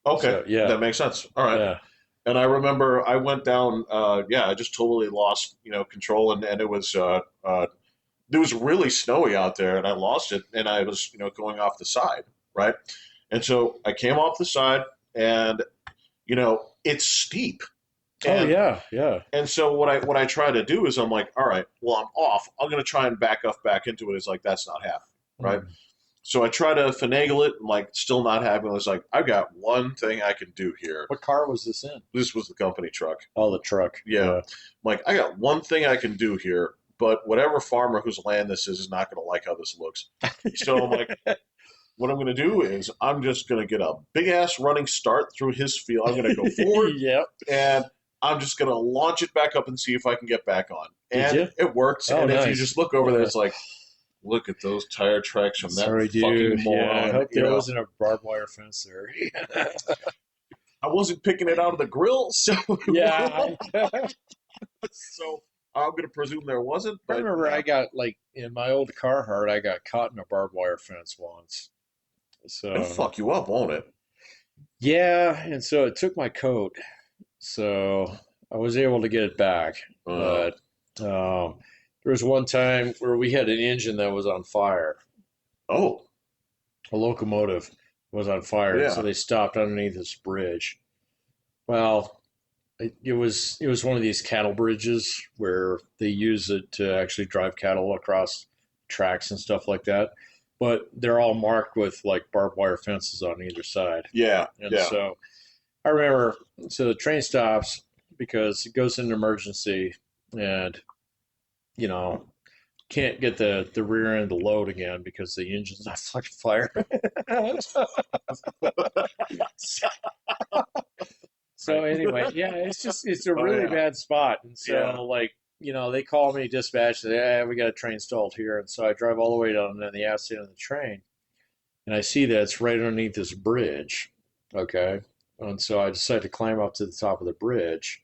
okay, So, yeah. that makes sense. All right. Yeah. And I remember I went down. I just totally lost control, and it was it was really snowy out there, and I lost it, and I was going off the side, right? And so I came off the side, and it's steep, Oh and yeah, yeah. so what I try to do is I'm like, all right, well I'm off. I'm going to try and back up back into it. It's like that's not happening, right? Mm. So I try to finagle it. I'm like, still not happening. It's like I've got one thing I can do here. What car was this in? This was the company truck. Oh, the truck. Yeah. Yeah. I'm like, I got one thing I can do here, but whatever farmer whose land this is not going to like how this looks. So I'm like, what I'm going to do is I'm just going to get a big ass running start through his field. I'm going to go forward, Yep. and I'm just going to launch it back up and see if I can get back on. Did And you? it works. Oh, And if you nice. just look over there, Yeah. it's like, look at those tire tracks from that Sorry, fucking dude. Yeah, I moron. hope there wasn't a barbed wire fence there. I wasn't picking it out of the grill, so Yeah. so I'm going to presume there wasn't. I But remember I got like in my old Carhartt, I got caught in a barbed wire fence once. it'll So fuck you up, won't it? yeah, and so it took my coat. So I was able to get it back, Uh, but there was one time where we had an engine that was on fire. oh, A locomotive was on fire, and so yeah. they stopped underneath this bridge. Well, it was one of these cattle bridges where they use it to actually drive cattle across tracks and stuff like that. But they're all marked with like barbed wire fences on either side. Yeah, And yeah. so I remember, so the train stops because it goes into emergency and, you know, can't get the rear end to load again because the engine's not fucking fire. So anyway, yeah, it's a Oh, really yeah. bad spot. And so Yeah. like, they call me dispatch, say, yeah, we got a train stalled here. And so I drive all the way down to the ass end of the train and I see that it's right underneath this bridge. Okay. And so I decided to climb up to the top of the bridge.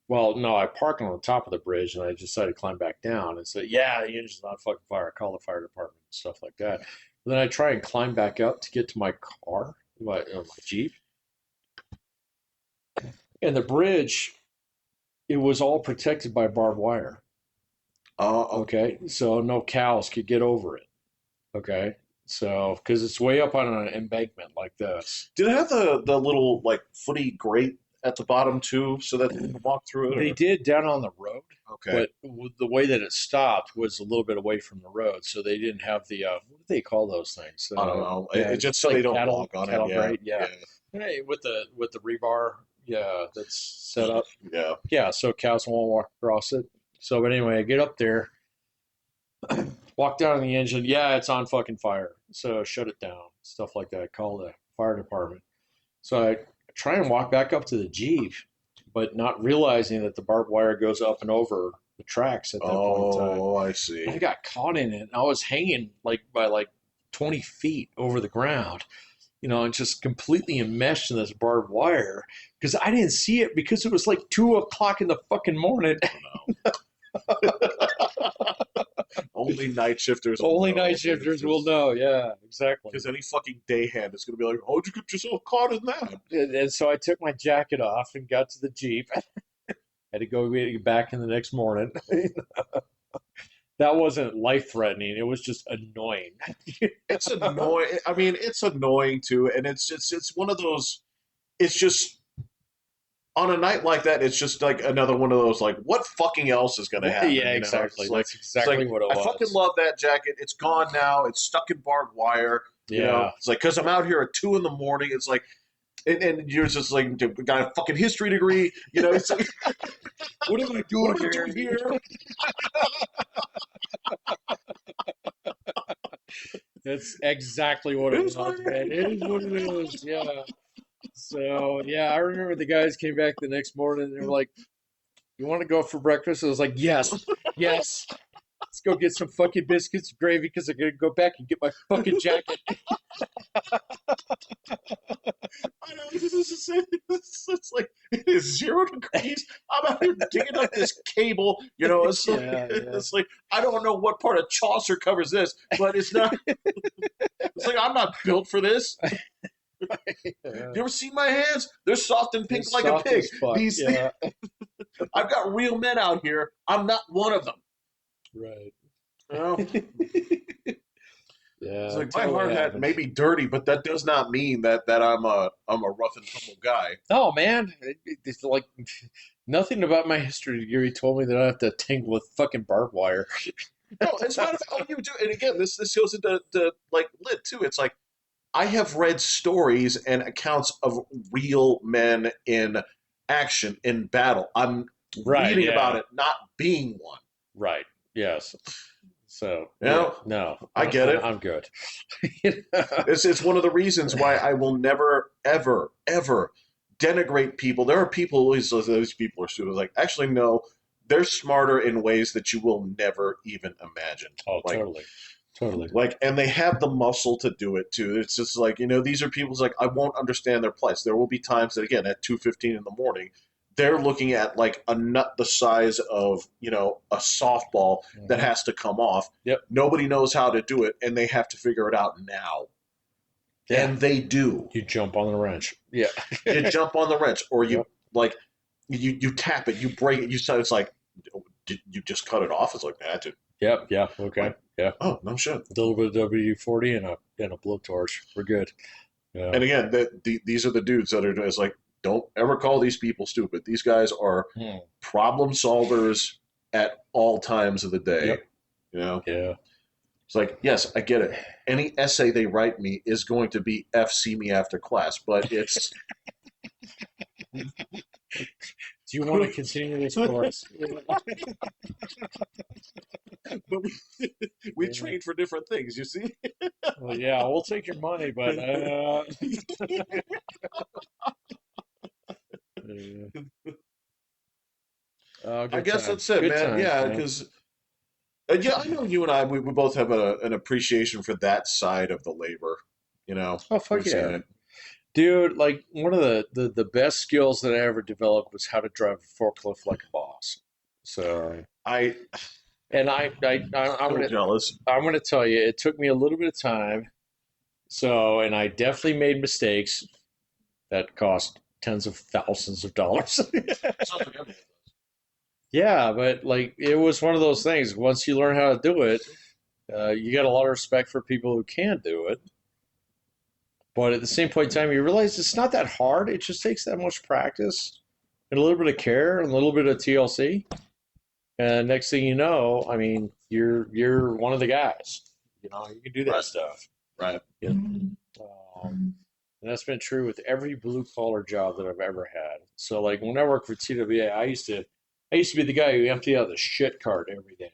Well, no, I parked on the top of the bridge and I decided to climb back down and say, yeah, the engine's not fucking fire. I call the fire department and stuff like that. But then I try and climb back up to get to my car, my Jeep. And the bridge, it was all protected by barbed wire. Okay. Okay. So no cows could get over it. Okay. So, because it's way up on an embankment like this. Did it have the little like footy grate at the bottom too, so that they can walk through it? They did down on the road, Okay. but the way that it stopped was a little bit away from the road. So they didn't have the, what do they call those things? I don't know. Yeah, It's just it's so like they don't cattle, walk on cattle it. Yeah. grate. Yeah. Hey, with the rebar, yeah, that's set up. Yeah. Yeah, so cows won't walk across it. So, but anyway, I get up there, walk down the engine. Yeah, it's on fucking fire. So shut it down. Stuff like that. Call the fire department. So I try and walk back up to the Jeep, but not realizing that the barbed wire goes up and over the tracks at that point in time. Oh, I see. I got caught in it. And I was hanging like by like 20 feet over the ground, and just completely enmeshed in this barbed wire because I didn't see it because it was like 2 o'clock in the fucking morning. Only night shifters. Only night shifters will know. Yeah, exactly. Because any fucking day hand is going to be like, how'd you get yourself caught in that? And so I took my jacket off and got to the Jeep. Had to go get back in the next morning. That wasn't life threatening. It was just annoying. It's annoying. I mean, it's annoying too, and it's one of those. It's just on a night like that. It's just like another one of those. Like, what fucking else is going to happen? Yeah, exactly. It's like, That's exactly what it was. I fucking love that jacket. It's gone now. It's stuck in barbed wire. Yeah. It's like because I'm out here at 2 a.m. It's like. And you're just like, got a fucking history degree, It's like, What am I doing here? That's exactly what it was, man. It is what it is. Yeah. So yeah, I remember the guys came back the next morning and they were like, "You want to go for breakfast?" I was like, "Yes, yes. Let's go get some fucking biscuits and gravy because I'm gonna go back and get my fucking jacket." I know, it's like it is 0 degrees. I'm out here digging up this cable, It's like, Yeah. it's like I don't know what part of Chaucer covers this, but it's not. It's like I'm not built for this. You ever see my hands? They're soft and pink like a Soft pig. as fuck, These yeah. I've got real men out here. I'm not one of them. Right. Well, it's Yeah, like my totally hard hat may happens. be dirty, but that does not mean that I'm a rough and tumble guy. Oh man, it's like nothing about my history degree told me that I have to tangle with fucking barbed wire. No, as a matter of fact, all you do, and again, this goes into like lit too. It's like I have read stories and accounts of real men in action in battle. I'm Right, reading about yeah. it, not being one. Right. Yes. So You yeah, know, no, I get it. I'm good. You know? It's one of the reasons why I will never, ever, ever denigrate people. There are people who always say those people are stupid. Like, actually, no, they're smarter in ways that you will never even imagine. Oh, Like, totally, totally. and they have the muscle to do it too. It's just like, these are people's like, I won't understand their plights. There will be times that, again, at 2:15 in the morning, they're looking at like a nut the size of, a softball that Hmm. has to come off. Yep. Nobody knows how to do it, and they have to figure it out now. Yeah. And they do. You jump on the wrench. Yeah. You jump on the wrench, or Yep. like you tap it, you break it. It's like, did you just cut it off? It's like that. Yep. Yeah. Okay. Like, Yeah. oh no shit. A little bit of WD-40 and a blowtorch. We're good. Yeah. And again, these are the dudes that are just like, don't ever call these people stupid. These guys are Hmm. problem solvers at all times of the day. Yep. Yeah. It's like, yes, I get it. Any essay they write me is going to be F see me after class, but it's Do you want to continue this course? but we Yeah. trained for different things, you see. Well, yeah, we'll take your money, but oh, I good guess times. that's it, Good man. times, Yeah, man. because yeah, I know you and I we both have an appreciation for that side of the labor. Oh, fuck We've seen yeah. it. Dude, like one of the best skills that I ever developed was how to drive a forklift like a boss. So, I and so jealous. I'm gonna tell you, it took me a little bit of time. So, and I definitely made mistakes that cost tens of thousands of dollars. Yeah, but like it was one of those things. Once you learn how to do it, you get a lot of respect for people who can do it. But at the same point in time, you realize it's not that hard. It just takes that much practice and a little bit of care and a little bit of TLC. And next thing you know, I mean, you're one of the guys. You can do that Right. stuff. Right. You know? And that's been true with every blue collar job that I've ever had. So like when I worked for TWA, I used to be the guy who emptied out the shit cart every day.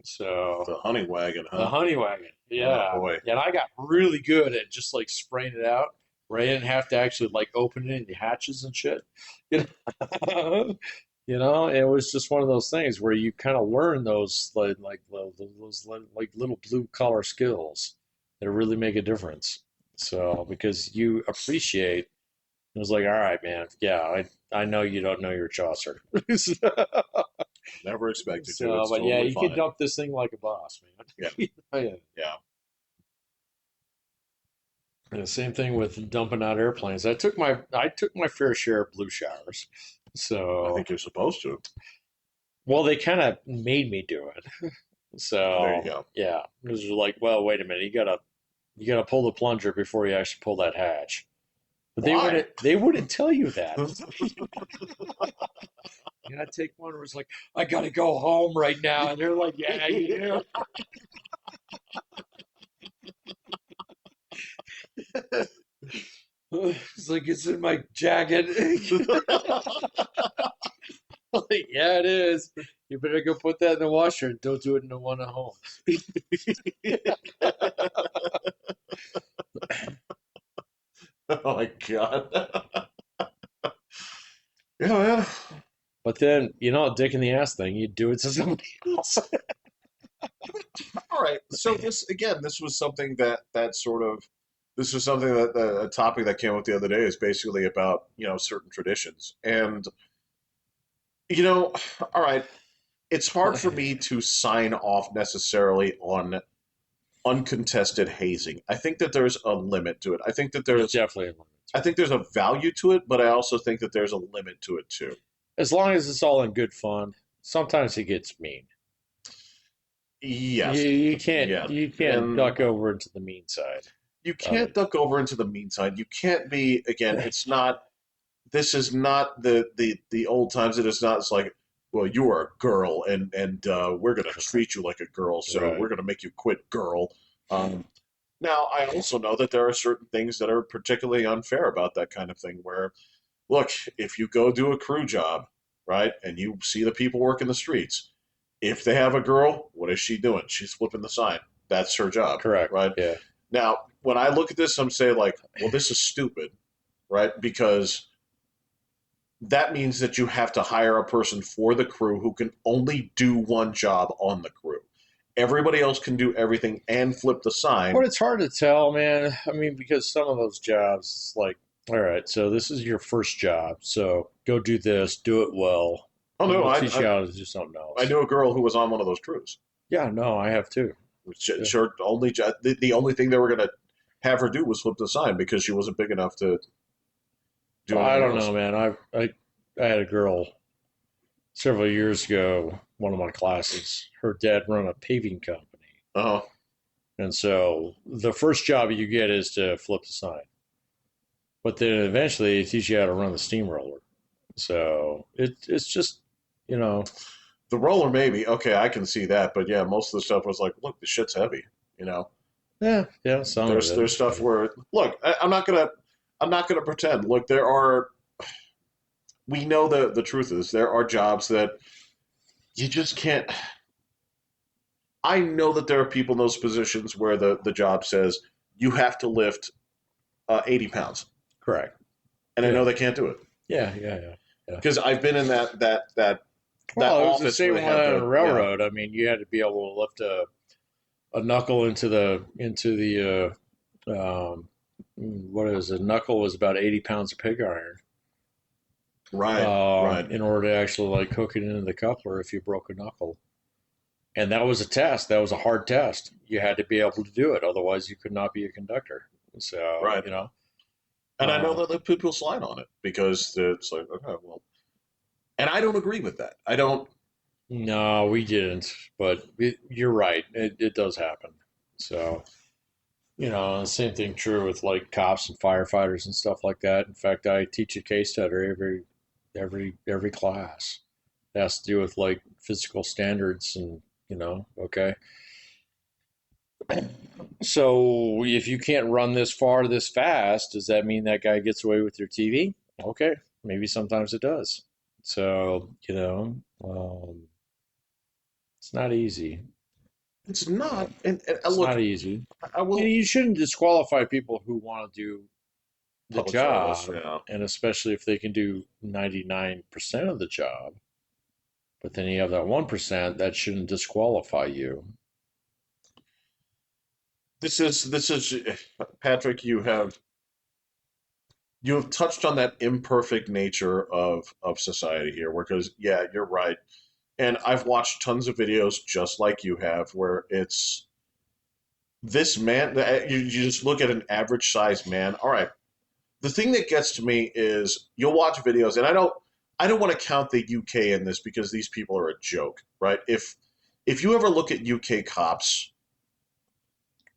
So The honeywagon, the huh? honeywagon, Oh yeah. boy. And I got really good at just like spraying it out, where I didn't have to actually like open it in the hatches and shit. You know, it was just one of those things where you kind of learn those like little blue collar skills that really make a difference. So because you appreciate, it was like, all right, man, yeah, I know you don't know your Chaucer. Never expected to. So, It's but yeah, totally you can fine. dump this thing like a boss, Yeah. man. Oh, yeah. Yeah. And the same thing with dumping out airplanes. I took my fair share of blue showers. I So, think you're supposed to. well, they kind of made me do it. There you So, go. yeah, it was like, well, wait a minute, you gotta pull the plunger before you actually pull that hatch. But they Why? wouldn't tell you that. And I take one where it's like, I gotta go home right now, and they're like, yeah, you do. It's like it's in my jacket. Like, yeah, it is. You better go put that in the washer and don't do it in the one at home. Oh my god. Yeah, man. But then, dick in the ass thing, you do it to somebody else. All right. So this was something that sort of this was something that a topic that came up the other day is basically about certain traditions and all right. It's hard for me to sign off necessarily on uncontested hazing. I think that there's a limit to it. There's definitely a limit. I think there's a value to it, but I also think that there's a limit to it too. As long as it's all in good fun, sometimes it gets mean. Yes, yeah, You can't and duck over into the mean side you of can't it. duck over into the mean side. You can't be again. It's not. This is not the old times. It is not. It's like, well, you are a girl, and we're gonna treat you like a girl, so Right. we're gonna make you quit, girl. Um, Now, I also know that there are certain things that are particularly unfair about that kind of thing. Where, look, if you go do a crew job, right, and you see the people working the streets, if they have a girl, what is she doing? She's flipping the sign. That's her job, Correct. right? Yeah. Now, when I look at this, I'm saying like, well, this is stupid, right? Because that means that you have to hire a person for the crew who can only do one job on the crew. Everybody else can do everything and flip the sign. But it's hard to tell, man. I mean, because some of those jobs, it's like, all right, so this is your first job, so go do this, do it well, Oh and no, we'll I teach I, you how to do something I else. knew a girl who was on one of those crews. Yeah, no, I have too. Yeah. Sure, the only thing they were going to have her do was flip the sign because she wasn't big enough to do Well, I anything don't know, else. man. I had a girl several years ago, one of my classes. Her dad run a paving company, Uh huh. and so the first job you get is to flip the sign, but then eventually they teach you how to run the steamroller. So it's just, you know, The roller, maybe. Okay, I can see that, but yeah, most of the stuff was like, look, the shit's heavy. You know, yeah, some of there's it. stuff where look, I'm not gonna pretend. Look, we know the truth is there are jobs that you just can't. I know that there are people in those positions where the job says you have to lift 80 pounds, Correct. and I Yeah, know they can't do it yeah. because I've been in that Well, it was the office where same they one have on the a yeah railroad. I mean, you had to be able to lift a knuckle into the what is it? Knuckle was about 80 pounds of pig iron. right. In order to actually like hook it into the coupler if you broke a knuckle. And that was a test. That was a hard test. You had to be able to do it, otherwise you could not be a conductor. So Right. you know, And I know uh, that the people slide on it because it's like, okay, well, and I don't agree with that. I don't. no, we didn't. But you're right. It does happen. So you know, the same thing true with like cops and firefighters and stuff like that. In fact, I teach a case study every class. It has to do with like physical standards and okay. So if you can't run this far this fast, does that mean that guy gets away with your TV? Okay, maybe sometimes it does. So it's not easy. It's not. And It's look, not easy. I And will you shouldn't disqualify people who want to do the public service. job, Yeah. and especially if they can do 99% of the job. But then you have that 1% that shouldn't disqualify you. This is Patrick. You have touched on that imperfect nature of society here, because yeah, you're right. And I've watched tons of videos just like you have, where it's this man. You just look at an average sized man. All right, the thing that gets to me is you'll watch videos, and I don't want to count the UK in this because these people are a joke, right? If you ever look at UK cops,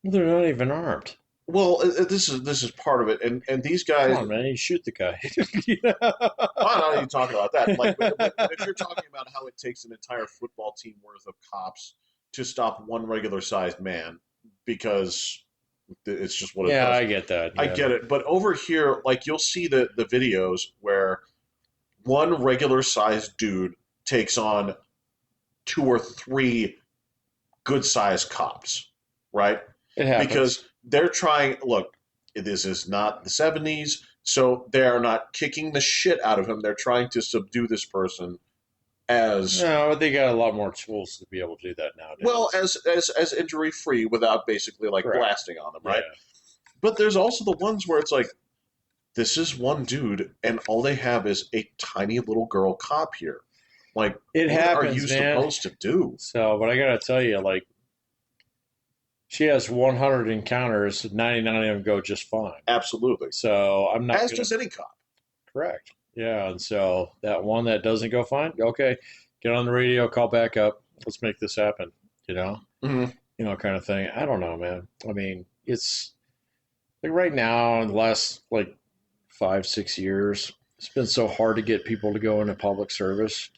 Well, they're not even armed. well, this is part of it, and these Come guys. on, man, you shoot the guy. I'm not even talking about that. Like, but if you're talking about how it takes an entire football team worth of cops to stop one regular sized man because it's just what it Yeah, does. I get that. I Yeah. get it, but over here, like you'll see the videos where one regular sized dude takes on two or three good sized cops, right? It happens. Because they're trying, look, this is not the 70s, so they are not kicking the shit out of him. They're trying to subdue this person as No, but they got a lot more tools to be able to do that well nowadays. as injury free without basically like Correct. blasting on them, Yeah. right? But there's also the ones where it's like this is one dude and all they have is a tiny little girl cop here. Like, It what are happens, you man. supposed to do? So, but I gotta tell you, like, she has 100 encounters, 99 of them go just fine. Absolutely. So I'm not As gonna does any cop. correct. Yeah, and so that one that doesn't go fine, okay, get on the radio, call back up. Let's make this happen. you know, Mhm. kind of thing. I don't know, man. I mean, it's like right now in the last like 5, 6 years, it's been so hard to get people to go into public service.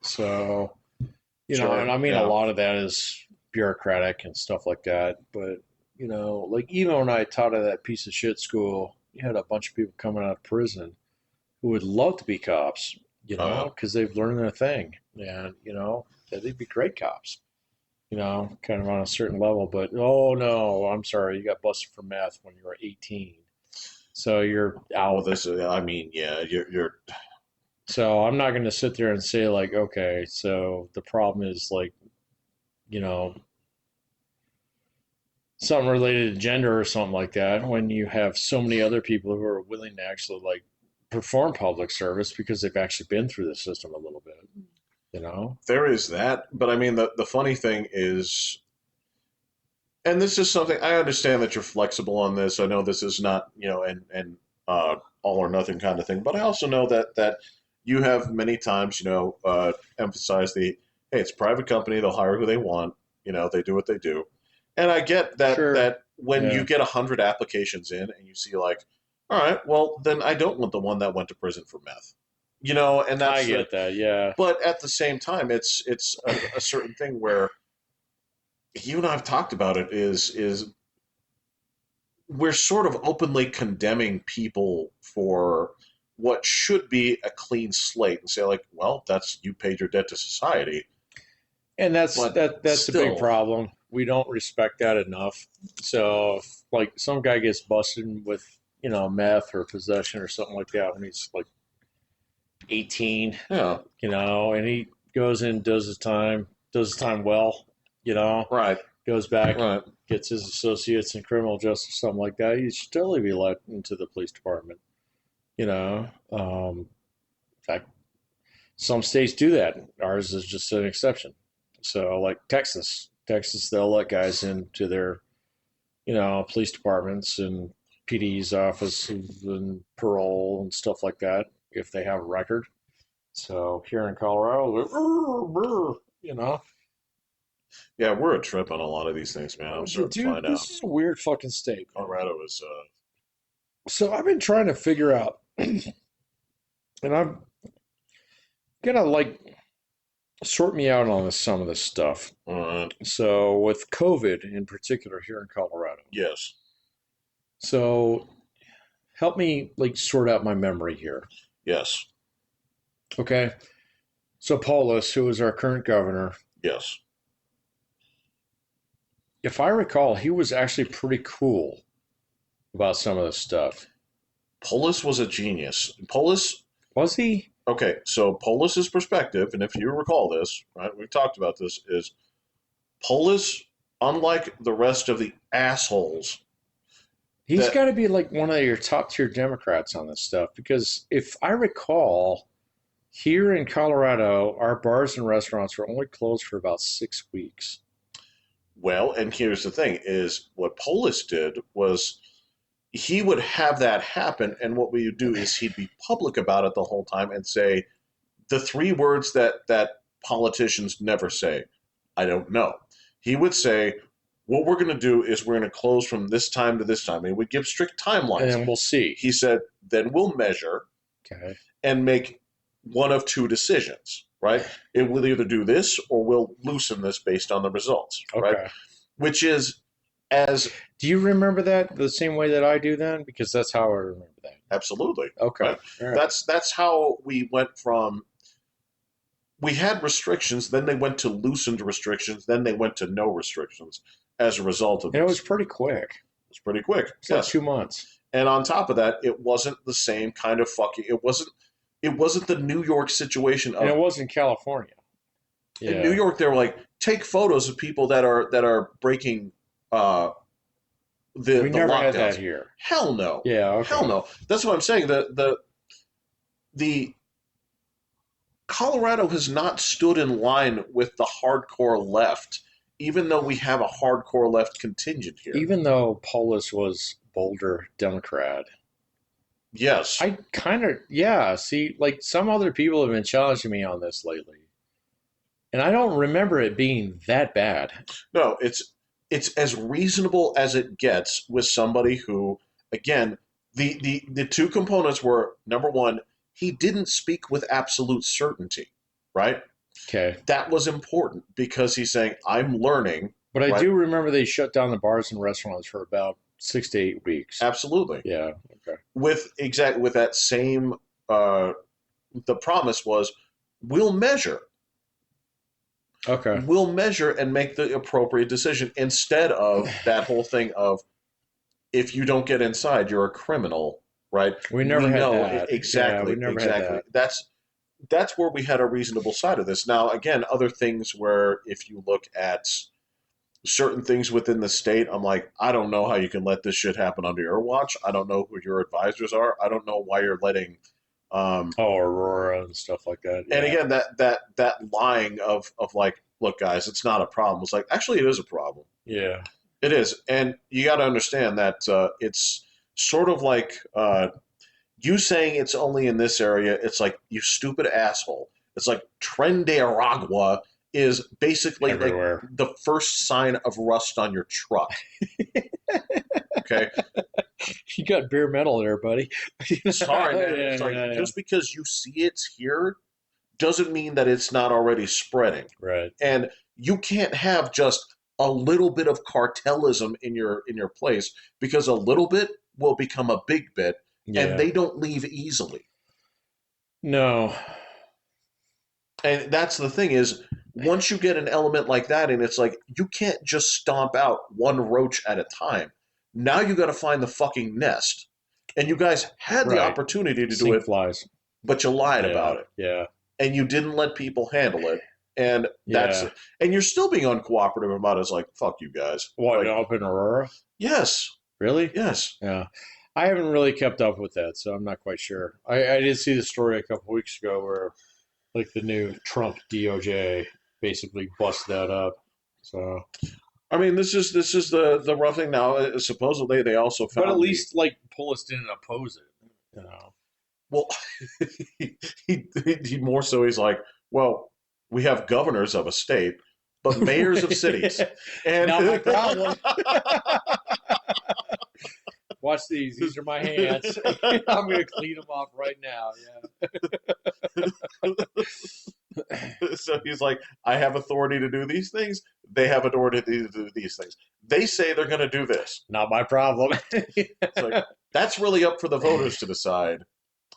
So, and Sure. I mean, a Yeah. lot of that is bureaucratic and stuff like that. But, like even when I taught at that piece of shit school, you had a bunch of people coming out of prison who would love to be cops, Oh yeah. because they've learned their thing. And, that they'd be great cops, kind of on a certain level. But, oh no, I'm sorry, you got busted for meth when you were 18. So you're Well, out. this is. I mean, yeah. You're. So I'm not going to sit there and say, like, okay, so the problem is, like, you know, something related to gender or something like that when you have so many other people who are willing to actually, like, perform public service because they've actually been through the system a little bit, you know? There is that, but I mean, the funny thing is, and this is something I understand that you're flexible on this. I know this is not, all or nothing kind of thing, but I also know that you have many times, emphasized hey, it's a private company, they'll hire who they want, they do what they do, and I get Sure. that when you Yeah. get 100 applications in and you see like, all right, well then I don't want the one that went to prison for meth, and I that's the. get that. Yeah. But at the same time, it's a certain thing where you and I've talked about it is we're sort of openly condemning people for what should be a clean slate and say like, well, that's you paid your debt to society, And that's but that's a big still, problem. We don't respect that enough. So if, like, some guy gets busted with, meth or possession or something like that when he's like 18, yeah, and he goes in, does his time well, you know, right, goes back, right. gets his associates in criminal justice, something like that. He should totally be let into the police department, you know. In fact, some states do that. Ours is just an exception. So, like Texas, they'll let guys into their, police departments and PD's office and parole and stuff like that if they have a record. So here in Colorado, Yeah, we're a trip on a lot of these things, man. I'm starting to dude, find out. this is a weird fucking state, man. Colorado is, So I've been trying to figure out, and I'm gonna, like, sort me out on some of this stuff. So with COVID in particular here in Colorado. yes, So help me, like, sort out my memory here. yes, Okay. So Paulus, who is our current governor, yes. if I recall, he was actually pretty cool about some of this stuff. Polis was a genius. Polis. Was he? Okay, so Polis's perspective, and if you recall this, right, we've talked about this, is Polis, unlike the rest of the assholes He's that, got to be like one of your top tier Democrats on this stuff because if I recall, here in Colorado, our bars and restaurants were only closed for about 6 weeks. well, and here's the thing, is what Polis did was he would have that happen, and what we would do is he'd be public about it the whole time and say the three words that politicians never say. I don't know. He would say, what we're going to do is we're going to close from this time to this time. And he would give strict And timelines. then we'll see. He said, then we'll measure Okay. and make one of two decisions, right? It will either do this or we'll loosen this based on the results, right? Okay. Which is as Do you remember that the same way that I do then? Because that's how I remember that. absolutely Okay. right. All right. That's how we went from we had restrictions, then they went to loosened restrictions, then they went to no restrictions as a result of And this. it was pretty quick. It was pretty quick. It's like 2 months. And on top of that, it wasn't the same kind of fucking. It wasn't the New York situation And it of. was in California. Yeah. In New York, they were like, take photos of people that are breaking the We never had that lockdowns. here. Hell no. Yeah. Okay. Hell no. That's what I'm saying. The Colorado has not stood in line with the hardcore left, even though we have a hardcore left contingent here. Even though Polis was Boulder Democrat, Yes. I kind of, yeah. See, like, some other people have been challenging me on this lately. And I don't remember it being that bad. No, it's as reasonable as it gets with somebody who, again, the two components were number one, he didn't speak with absolute certainty, right? Okay. That was important because he's saying, I'm learning, But I right? do remember they shut down the bars and restaurants for about 6 to 8 weeks. Absolutely. Yeah. Okay. With that same the promise was we'll measure. Okay. We'll measure and make the appropriate decision instead of that whole thing of if you don't get inside, you're a criminal, right? We We never had know that. Yeah, we exactly, never had exactly. that. That's where we had a reasonable side of this. Now, again, other things where if you look at certain things within the state, I'm like, I don't know how you can let this shit happen under your watch. I don't know who your advisors are. I don't know why you're letting. Oh, Aurora and stuff like that. And Yeah. again, that lying of like, look, guys, it's not a problem. It's like actually, it is a problem. Yeah. It is, and you got to understand that it's sort of like you saying it's only in this area. It's like you stupid asshole. It's like Tren de Aragua is basically like Everywhere. the first sign of rust on your truck. Okay, You got bare metal there, buddy. sorry, man. Yeah, It's like yeah, yeah. just because you see it's here doesn't mean that it's not already spreading. Right. And you can't have just a little bit of cartelism in your place because a little bit will become a big bit, and Yeah. they don't leave easily. No. And that's the thing is once you get an element like that and it's like you can't just stomp out one roach at a time. Now you got to find the fucking nest. And you guys had the Right. opportunity to do Sink it, flies. but you lied Yeah. about it. Yeah. And you didn't let people handle it. And that's Yeah. and you're still being uncooperative about it. It's like, fuck you guys. What, Like, up in Aurora? yes, Really? yes. Yeah. I haven't really kept up with that, so I'm not quite sure. I did see the story a couple weeks ago where like the new Trump DOJ basically busted that up. So I mean, this is the rough thing now. Supposedly, they also but found at least like Polis didn't oppose it, you know. well, he more so he's like, well, we have governors of a state, but mayors of cities, and Not my problem. Watch these. These are my hands. I'm going to clean them off right now. so he's like, I have authority to do these things. They have authority to do these things. They say they're going to do this. Not my problem. It's like that's really up for the voters to decide.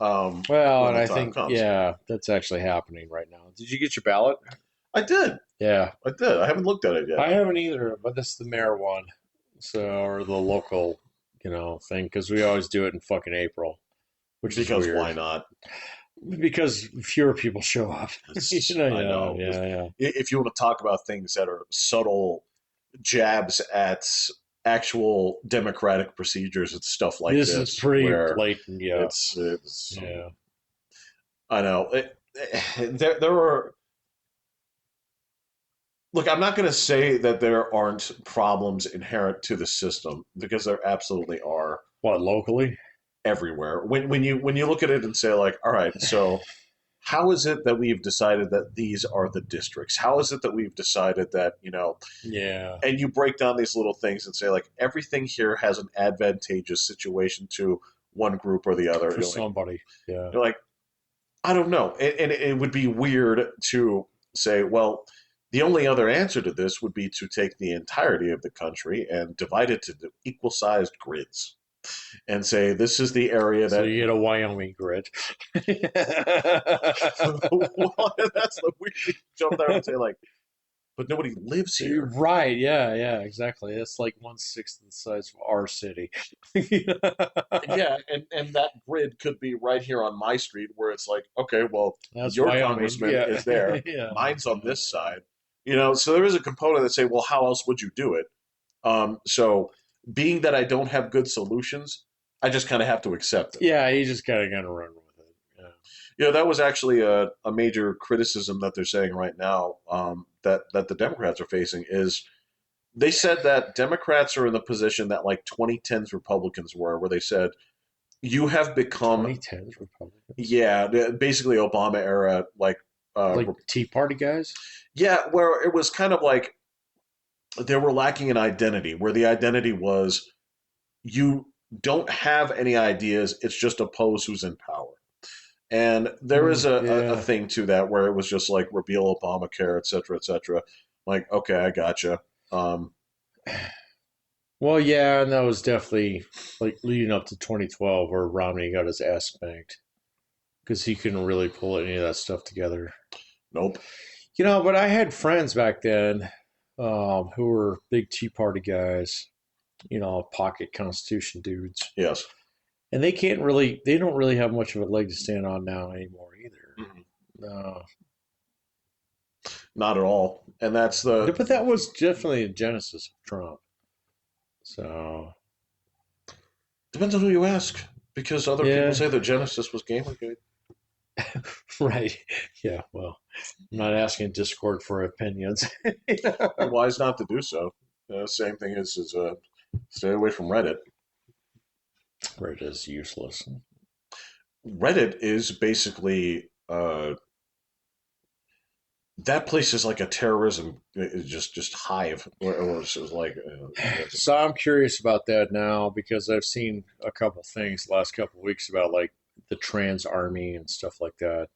Well, When and the I time think, comes. yeah, that's actually happening right now. Did you get your ballot? I did. Yeah. I did. I haven't looked at it yet. I haven't either, but this is the mayor one. So, or the local, thing, because we always do it in fucking April, which is Because weird. why not? Because fewer people show up. I know. Yeah. If you want to talk about things that are subtle jabs at actual democratic procedures and stuff like this, This is pretty where blatant, yeah. it's Yeah. I know there are. Look, I'm not going to say that there aren't problems inherent to the system because there absolutely are What, locally? everywhere. When you look at it and say like, all right, so how is it that we've decided that these are the districts? How is it that we've decided that, Yeah. and you break down these little things and say like everything here has an advantageous situation to one group or the other. For somebody. Yeah. You're like, I don't know. And it would be weird to say, well, the only other answer to this would be to take the entirety of the country and divide it to the equal sized grids and say, this is the area So that. you get a Wyoming grid. Well, that's the weird thing. Jump there and say, like, but nobody lives here. Right, yeah, exactly. It's like 1/6 the size of our city. Yeah, and that grid could be right here on my street where it's like, okay, well, That's your Wyoming. congressman Yeah. is there. Yeah. Mine's on this side. So there is a component that say, well, how else would you do it? So being that I don't have good solutions, I just kind of have to accept it. Yeah, you just gotta run with it. Yeah. That was actually a major criticism that they're saying right now that the Democrats are facing is they said that Democrats are in the position that like 2010s Republicans were, where they said, you have become 2010s Republicans. Yeah, basically Obama era, like Like Tea Party guys? yeah, where it was kind of like they were lacking an identity, where the identity was you don't have any ideas, it's just oppose who's in power. And there is a Yeah. thing to that where it was just like repeal Obamacare, et cetera, et cetera. Like, okay, I gotcha. Um, Well, yeah, and that was definitely like leading up to 2012 where Romney got his ass spanked because he couldn't really pull any of that stuff together. nope. But I had friends back then who were big Tea Party guys, pocket Constitution dudes. Yes. And they don't really have much of a leg to stand on now anymore either. Mhm. No. Not at all. And that's the But that was definitely a genesis of Trump. So, depends on who you ask. Because other people yeah, say the genesis was Gamergate. right. Yeah, well, I'm not asking Discord for opinions. You're wise not to do so. Same thing as stay away from Reddit. Reddit is useless. Reddit is basically that place is like a terrorism just hive, or it's just like So I'm curious about that now because I've seen a couple things the last couple of weeks about like the trans army and stuff like that.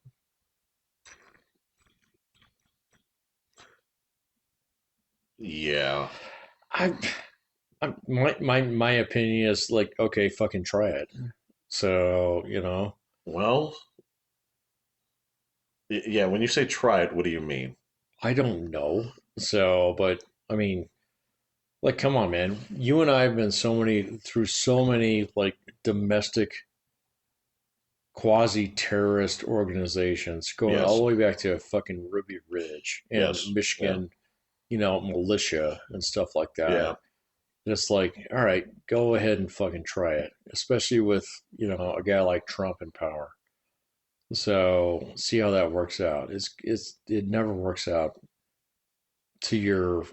yeah. I, my opinion is like, okay, fucking try it. So, Well, yeah. When you say try it, what do you mean? I don't know. So, but I mean, like, come on, man. You and I have been through so many like domestic quasi terrorist organizations going all Yes. the way back to fucking Ruby Ridge and Yes. Yeah. Michigan, militia and stuff like that. Yeah. And it's like, all right, go ahead and fucking try it, especially with, a guy like Trump in power. So see how that works out. It never works out to your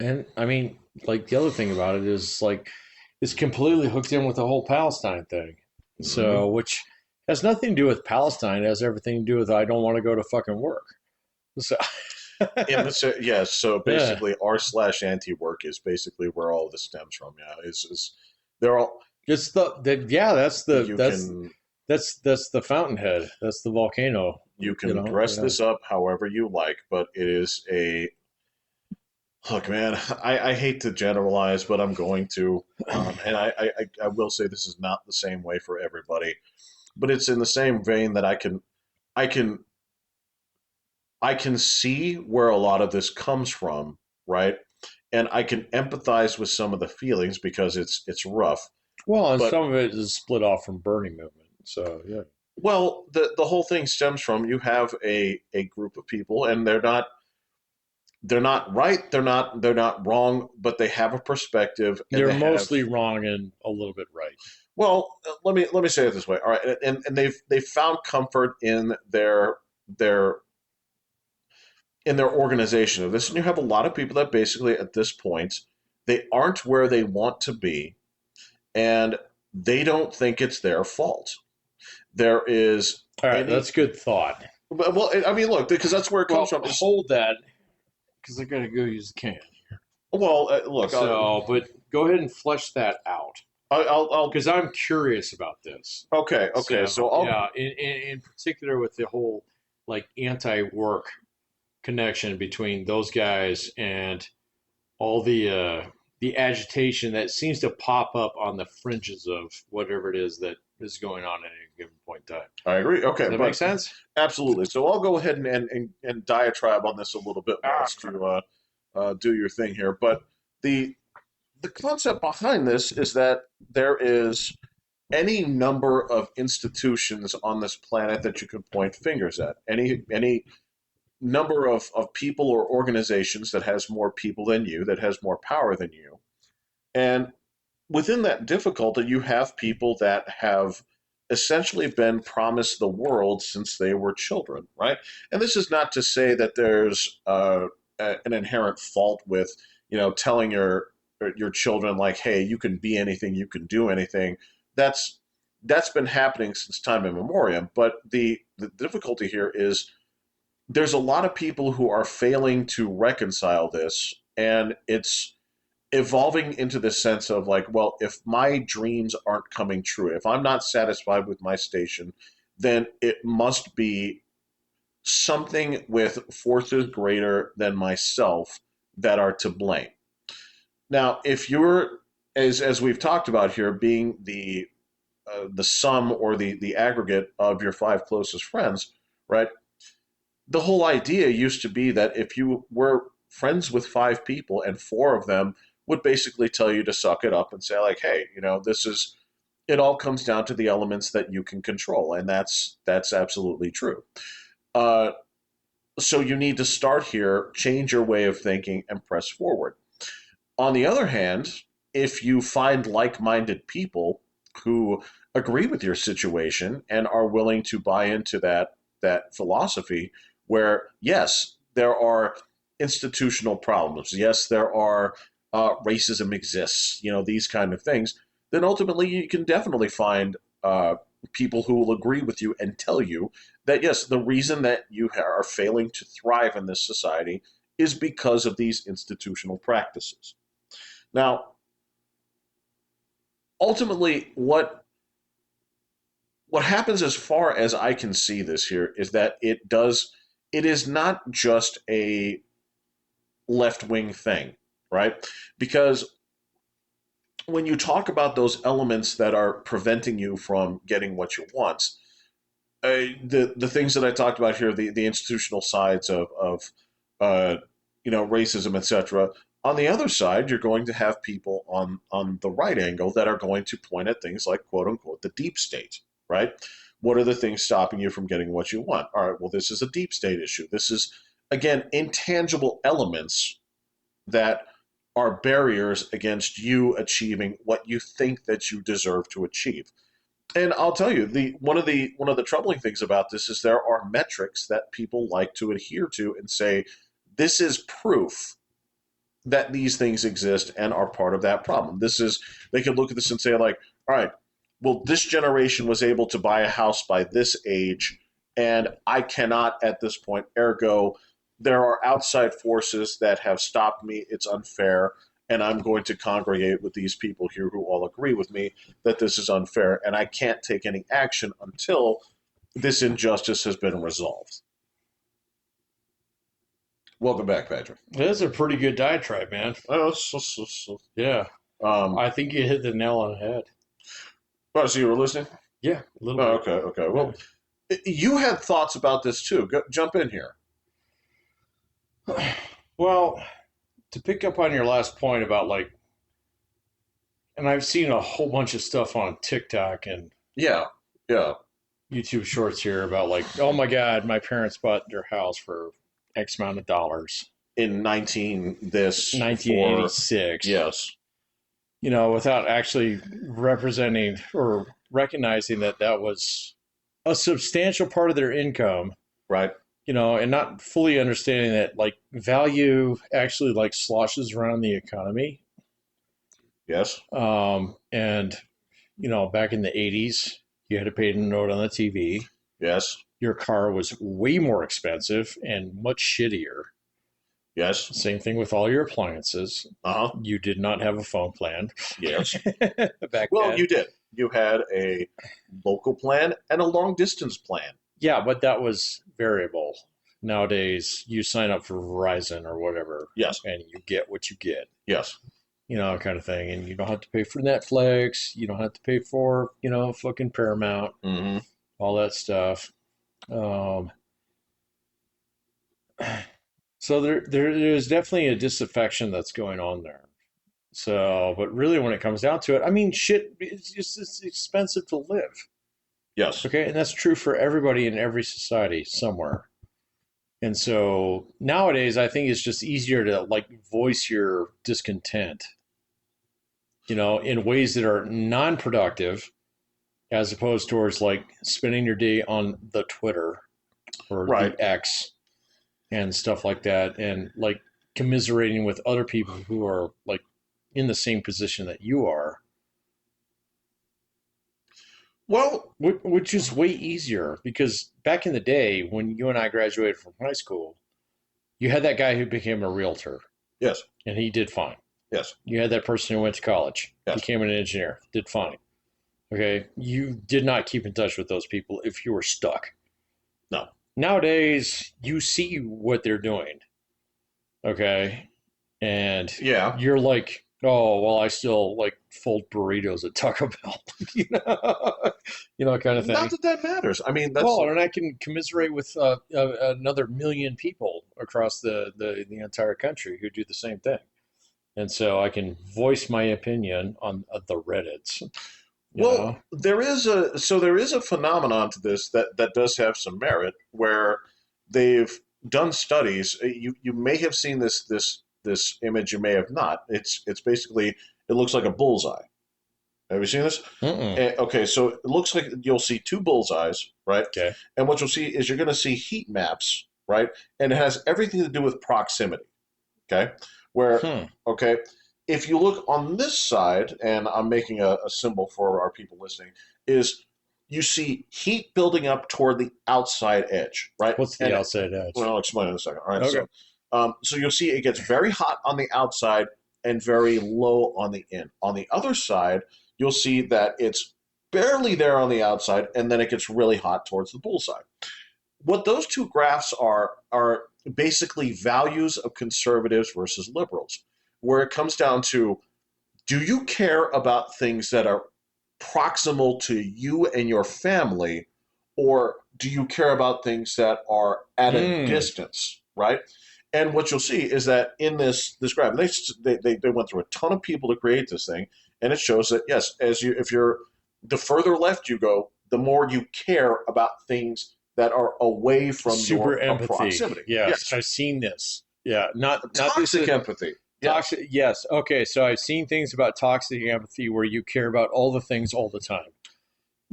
and I mean, like the other thing about it is like it's completely hooked in with the whole Palestine thing. hmm So which has nothing to do with Palestine, it has everything to do with I don't want to go to fucking work. So In the yes, so yeah. basically r slash anti work is basically where all of this stems from. Yeah, is they're all It's the yeah, you can that's the fountainhead. That's the volcano. you can dress Yeah. this up however you like, but it is a look, man. I hate to generalize, but I'm going to, and I will say this is not the same way for everybody, but it's in the same vein that I can I can see where a lot of this comes from, right? And I can empathize with some of the feelings because it's rough. Well, and But some of it is split off from Bernie movement. So yeah. well, the whole thing stems from you have a group of people, and they're not right, they're not wrong, but they have a perspective, and They're they have mostly wrong and a little bit right. well. Let me say it this way. All right, and they've found comfort their in their organization of this, and you have a lot of people that basically at this point they aren't where they want to be, and they don't think it's their fault. There is All right, any that's good thought. well, I mean, look, because that's where it comes Well, from. Is hold that because I gotta go use the can. well, look, So, but go ahead and flesh that out I'll because I'm curious about this. okay. So, So I'll yeah, in particular with the whole like anti-work connection between those guys and all the agitation that seems to pop up on the fringes of whatever it is that is going on at any given point in time. I agree. Does Okay, that make but sense? absolutely. So I'll go ahead and diatribe on this a little bit more Ah, to do your thing here. But the the concept behind this is that there is any number of institutions on this planet that you can point fingers at. Any number of people or organizations that has more people than you, that has more power than you. And within that difficulty, you have people that have essentially been promised the world since they were children, right? And this is not to say that there's an inherent fault with, telling your children like, "Hey, you can be anything, you can do anything." That's that's been happening since time immemorial. But the difficulty here is there's a lot of people who are failing to reconcile this, and it's evolving into this sense of like, well, if my dreams aren't coming true, if I'm not satisfied with my station, then it must be something with forces greater than myself that are to blame. Now, if you're, as we've talked about here, being the sum or the aggregate of your five closest friends, right? The whole idea used to be that if you were friends with five people and four of them would basically tell you to suck it up and say like, hey, this is, it all comes down to the elements that you can control, and that's absolutely true. Uh, so you need to start here, change your way of thinking, and press forward. On the other hand, if you find like-minded people who agree with your situation and are willing to buy into that philosophy, where yes, there are institutional problems, yes, there are racism exists, these kind of things, then ultimately you can definitely find people who will agree with you and tell you that yes, the reason that you are failing to thrive in this society is because of these institutional practices. Now, ultimately, what happens as far as I can see this here is that it is not just a left wing thing, right? Because when you talk about those elements that are preventing you from getting what you want, the things that I talked about here, the institutional sides of uh, racism, etc. On the other side, you're going to have people on the right angle that are going to point at things like quote unquote the deep state, right? What are the things stopping you from getting what you want? All right, well, this is a deep state issue. This is again intangible elements that are barriers against you achieving what you think that you deserve to achieve. And I'll tell you, the one of the troubling things about this is there are metrics that people like to adhere to and say this is proof that these things exist and are part of that problem. This is, they could look at this and say like, all right, well, this generation was able to buy a house by this age, and I cannot at this point. Ergo, there are outside forces that have stopped me. It's unfair, and I'm going to congregate with these people here who all agree with me that this is unfair, and I can't take any action until this injustice has been resolved. Welcome back, Patrick. That's a pretty good diatribe, man. Oh, Yeah, um, I think you hit the nail on the head. oh, so you were listening? Yeah, a little Oh, bit. okay, okay. Yeah. Well, you had thoughts about this too. Jump in here. Well, to pick up on your last point about like, and I've seen a whole bunch of stuff on TikTok and Yeah, yeah. YouTube shorts here about like, oh my God, my parents bought their house for X amount of dollars. In 19 this for 1986. yes, Without actually representing or recognizing that that was a substantial part of their income, right. and not fully understanding that like value actually like sloshes around the economy. Yes, And back in the 80s, you had to pay a note on the TV. yes, Your car was way more expensive and much shittier. yes. Same thing with all your appliances. Uh huh. You did not have a phone plan Yes. back Well, then. you did. You had a local plan and a long distance plan. Yeah, but that was variable. Nowadays, you sign up for Verizon or whatever, Yes, and you get what you get, yes. kind of thing. And you don't have to pay for Netflix. You don't have to pay for, fucking Paramount, Mm-hmm. all that stuff. Um, so there's definitely a disaffection that's going on there. So, but really, when it comes down to it, I mean, shit, it's expensive to live. Yes. Okay, and that's true for everybody in every society somewhere. And so nowadays, I think it's just easier to like voice your discontent, in ways that are non-productive, as opposed towards like spending your day on the Twitter or Right. the X and stuff like that, and like commiserating with other people who are like in the same position that you are. Well, which is way easier because back in the day when you and I graduated from high school, you had that guy who became a realtor yes, and he did fine. yes, You had that person who went to college, yes. became an engineer, did fine. Okay. You did not keep in touch with those people if you were stuck. No. Nowadays, you see what they're doing. Okay. And Yeah. you're like, oh, well, I still like fold burritos at Taco Bell, kind of Not thing. that that matters. I mean, that's Well, and I can commiserate with another million people across the entire country who do the same thing. And so I can voice my opinion on the Reddits, you well. know? There is a phenomenon to this that does have some merit, where they've done studies. You may have seen this image. You may have not. It's basically it looks like a bullseye. Have you seen this? Mm-mm. Okay, so it looks like you'll see two bullseyes, right? Okay. And what you'll see is you're going to see heat maps, right? And it has everything to do with proximity. Okay, where Hmm. okay, if you look on this side, and I'm making a symbol for our people listening, is you see heat building up toward the outside edge, right? What's the And outside well, edge? I'll explain in a second. All right, Okay. so you'll see it gets very hot on the outside and very low on the in. On the other side, you'll see that it's barely there on the outside, and then it gets really hot towards the bullseye. What those two graphs are basically values of conservatives versus liberals, where it comes down to, do you care about things that are proximal to you and your family, or do you care about things that are at a Mm. distance, right? And what you'll see is that in this graph, they went through a ton of people to create this thing, and it shows that yes, if you're the further left you go, the more you care about things that are away from Super your empathy. proximity. Yes, Yes, I've seen this. Yeah, not this toxic is empathy. Yes, toxic. Yes. Okay, so I've seen things about toxic empathy where you care about all the things all the time.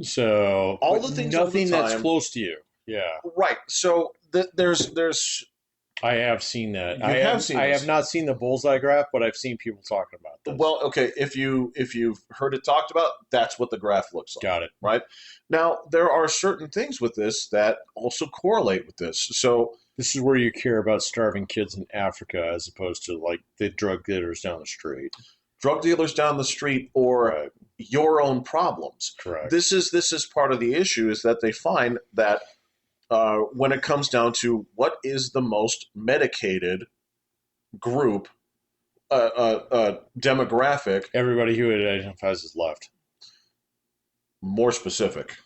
So, all but the things all the nothing that's time. close to you. Yeah. Right. So there's I have seen that. you have seen I have this. not seen the bullseye graph, but I've seen people talking about this. Well, okay, if you've heard it talked about, that's what the graph looks like, Got it. right? Now, there are certain things with this that also correlate with this. So, This is where you care about starving kids in Africa as opposed to like the drug dealers down the street. drug dealers down the street or Right. your own problems. Correct. This is part of the issue is that they find that when it comes down to what is the most medicated group, demographic, Everybody who identifies as left. more specific.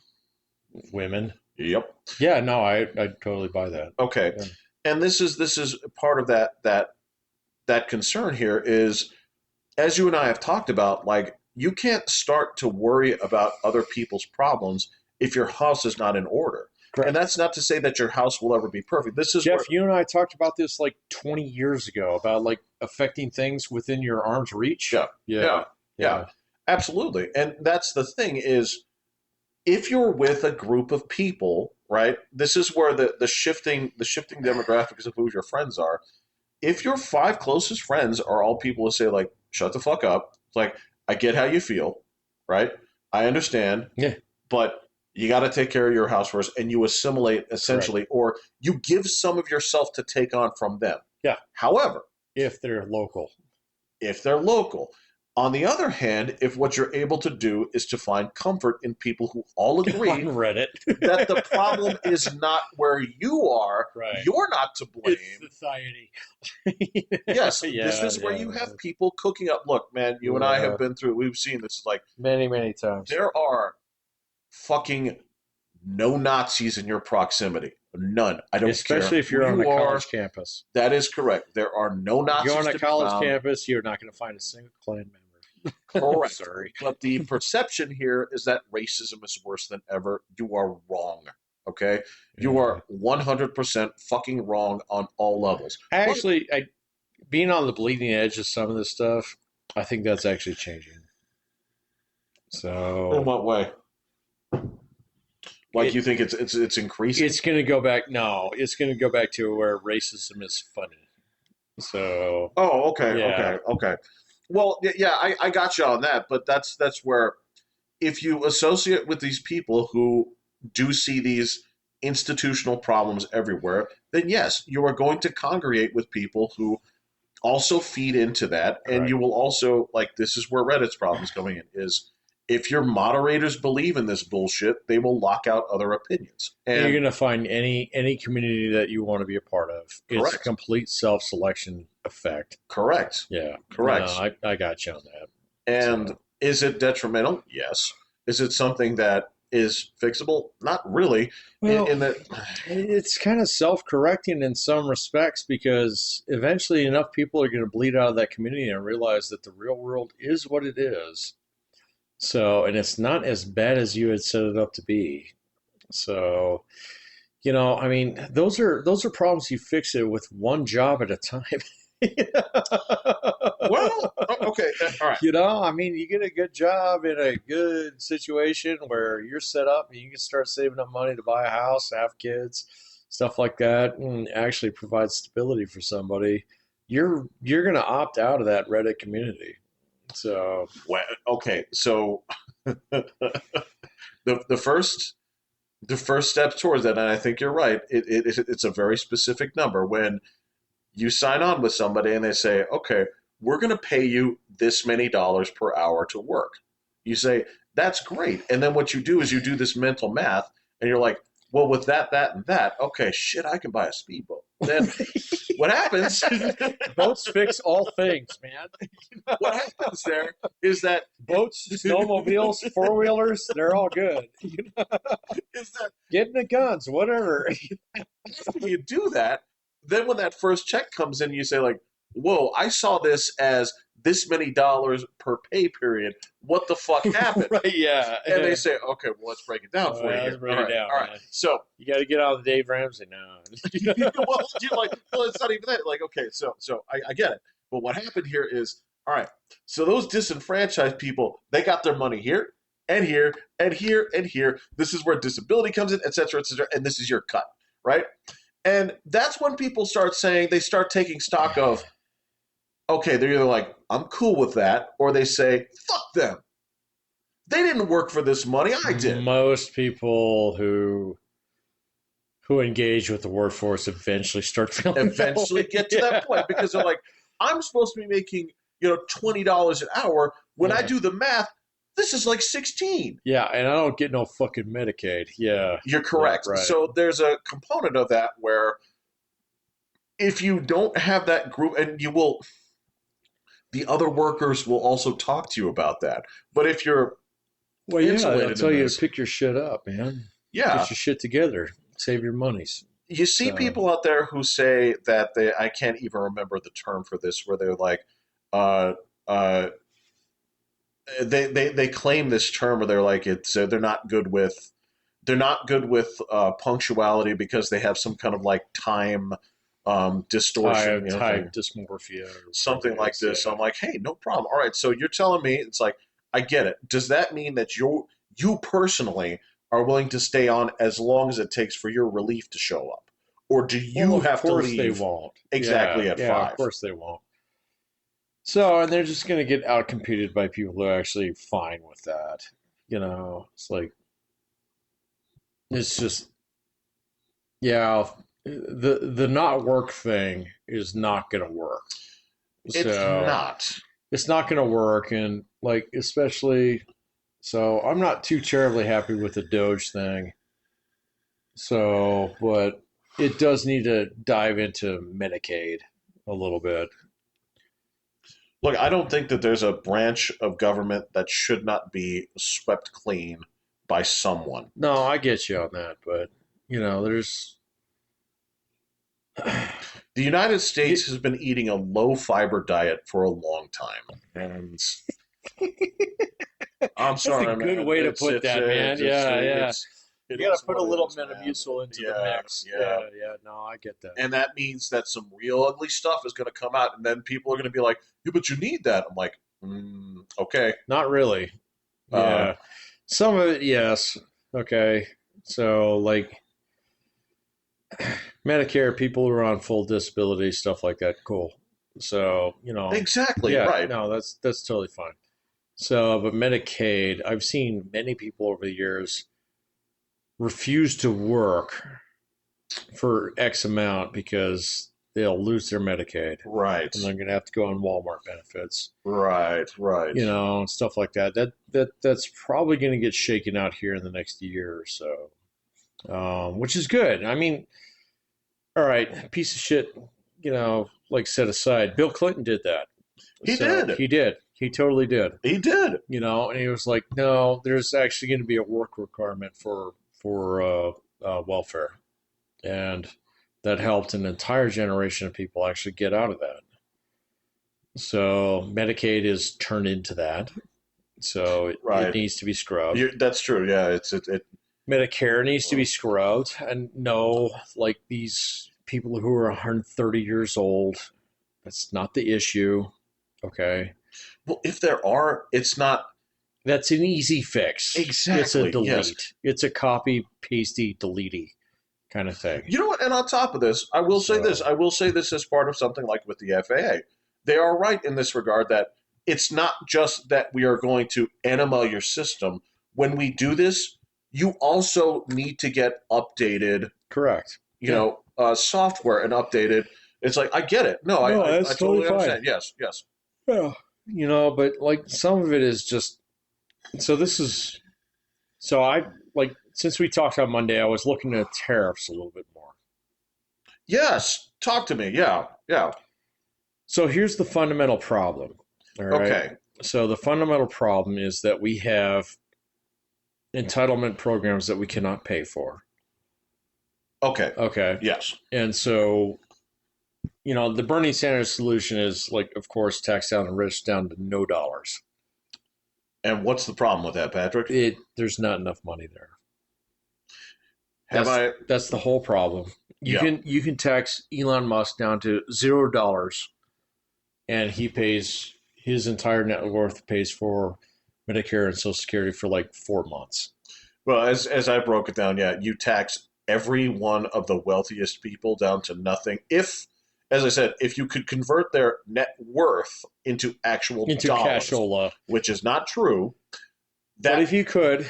Women. Yep. Yeah, no, I totally buy that. Okay. Yeah. And this is part of that concern here is, as you and I have talked about, like you can't start to worry about other people's problems if your house is not in order. And Correct. that's not to say that your house will ever be perfect. This is where Jeff, you and I talked about this like 20 years ago about like affecting things within your arm's reach. yeah, Yeah. yeah, yeah, Yeah. absolutely. And that's the thing is, if you're with a group of people, right? This is where the shifting demographics of who your friends are. If your five closest friends are all people who say like, "Shut the fuck up," it's like, I get how you feel, right? I understand, Yeah. but you got to take care of your house first, and you assimilate Correct. essentially, or you give some of yourself to take on from them. Yeah. However, If they're local. if they're local. On the other hand, if what you're able to do is to find comfort in people who all On agree Reddit. that the problem is not where you are, Right. you're not to blame. It's society. Yes, Yeah, this is where yeah. you have people cooking up. Look, man, you and I Yeah. have been through. We've seen this. Like Many, many times. there are fucking no Nazis in your proximity. None. I don't Especially care if you're who on a you are. college campus. That is correct. There are no If Nazis you're on a to be college found. campus, you're not going to find a single Klan member. Correct. Sorry. But the perception here is that racism is worse than ever. You are wrong. Okay? You are 100% fucking wrong on all levels. Actually, being on the bleeding edge of some of this stuff, I think that's actually changing. In So what way? Like It- you think it's increasing? it's going to go back. No, it's going to go back to where racism is funny. So Oh, okay, yeah, okay, okay. Well, yeah, I got you on that, but that's where if you associate with these people who do see these institutional problems everywhere, then yes, you are going to congregate with people who also feed into that, and Right. you will also like this is where Reddit's problem is coming in is if your moderators believe in this bullshit, they will lock out other opinions. You're And gonna find any community that you want to be a part of. It's a correct, complete self-selection effect. correct, Yeah. No, correct. I got you on that. And So, is it detrimental? Yes. Is it something that is fixable? Not really. well, In that, it's kind of self-correcting in some respects because eventually enough people are going to bleed out of that community and realize that the real world is what it is. So, and it's not as bad as you had set it up to be. So, I mean, those are problems you fix it with one job at a time. well, okay, all right. I mean, you get a good job in a good situation where you're set up and you can start saving up money to buy a house, have kids, stuff like that, and actually provide stability for somebody. You're going to opt out of that Reddit community. So, Well, okay, so the first the first step towards that, and I think you're right. It's a very specific number when you sign on with somebody and they say, okay, we're going to pay you this many dollars per hour to work. You say, that's great. And then what you do is you do this mental math and you're like, well, with that, that, and that, okay, shit, I can buy a speedboat. Then what happens? boats fix all things, man. What happens there is that Boats, snowmobiles, four wheelers, they're all good. is that Get in the guns, whatever. after you do that, then when that first check comes in, you say like, "Whoa, I saw this as this many dollars per pay period. What the fuck happened?" Right, yeah. And they say, "Okay, well, let's break it down for you Let's here. break it down, All right. man. So, You got to get out of the Dave Ramsey now. well, you're like, well, it's not even that. Like, okay, so I get it, but what happened here is, all right. So those disenfranchised people, they got their money here and here and here and here. This is where disability comes in, et cetera, et cetera, and this is your cut, right? And that's when people start saying they start taking stock of, okay, they're either like, I'm cool with that, or they say, fuck them. They didn't work for this money, I did. Most people who engage with the workforce eventually start feeling that Eventually way. get to that point because they're like, I'm supposed to be making, $20 an hour. When I Yeah. do the math, this is like 16. Yeah, and I don't get no fucking Medicaid. Yeah. You're Yeah, correct. right. So there's a component of that where if you don't have that group, and the other workers will also talk to you about that. But if you're Well, yeah, they'll insulated tell in you to this, pick your shit up, man. yeah, Get your shit together. Save your monies. you see So, people out there who say that I can't even remember the term for this, where they're like, uh, uh, they claim this term where they're like they're not good with punctuality because they have some kind of like time distortion, type thing, dysmorphia or whatever something it like is. this. So Yeah. I'm like, hey, no problem. All right, so you're telling me it's like I get it. Does that mean that you personally are willing to stay on as long as it takes for your relief to show up, or do Well, you of have to course they leave won't. exactly at Yeah, of 5? course they won't. So, and they're just going to get outcompeted by people who are actually fine with that. It's like, it's just, yeah, the not work thing is not going to work. It's So, not. it's not going to work. And, like, especially, so I'm not too terribly happy with the Doge thing. So, but it does need to dive into Medicaid a little bit. Look, I don't think that there's a branch of government that should not be swept clean by someone. No, I get you on that, but there's The United you, States has been eating a low fiber diet for a long time. And I'm that's a sorry, good man. way to put that, man. Yeah, yeah. It You got is to put a what it little is, man. Metamucil into the Yeah, mix. yeah. Yeah, yeah. No, I get that. And that means that some real ugly stuff is going to come out, and then people are going to be like, "Yeah, but you need that." I'm like, okay. Not really. Uh, Yeah. Some of it, yes. Okay. So, like Medicare, people who are on full disability, stuff like that, cool. So, exactly yeah, right. no, that's totally fine. So, but Medicaid, I've seen many people over the years refuse to work for X amount because they'll lose their Medicaid Right. and they're going to have to go on Walmart benefits, Right. Right. and stuff like that. That's probably going to get shaken out here in the next year or so, which is good. I mean, all right, piece of shit, like set aside. Bill Clinton did that. He did. He did. He totally did. He did. And he was like, no, there's actually going to be a work requirement for welfare, and that helped an entire generation of people actually get out of that. So Medicaid is turned into that. So it needs to be scrubbed. That's true. Yeah, it. Medicare needs to be scrubbed, and no, like these people who are 130 years old, that's not the issue. Okay. Well, if there are, it's not. That's an easy fix. Exactly. It's a delete. Yes. It's a copy, pasty, deletey kind of thing. You know what? And on top of this, I will say this. I will say this as part of something like with the FAA. They are right in this regard that it's not just that we are going to enema your system. When we do this, you also need to get updated. Correct. Software and updated. It's like I get it. No, I totally understand. Yes. Yeah. But like some of it is just. So I like since we talked on Monday, I was looking at tariffs a little bit more. Yes, talk to me. Yeah. So here's the fundamental problem. All right. Okay. So the fundamental problem is that we have entitlement programs that we cannot pay for. Okay. Okay. Yes. And so, the Bernie Sanders solution is like, of course, tax down the rich down to no dollars. And what's the problem with that, Patrick? There's not enough money there. That's the whole problem. You can tax Elon Musk down to $0, and he pays his entire net worth pays for Medicare and Social Security for like 4 months. Well, as I broke it down, yeah, you tax every one of the wealthiest people down to nothing. If, as I said, if you could convert their net worth into actual dollars, cashola, which is not true, but if you could,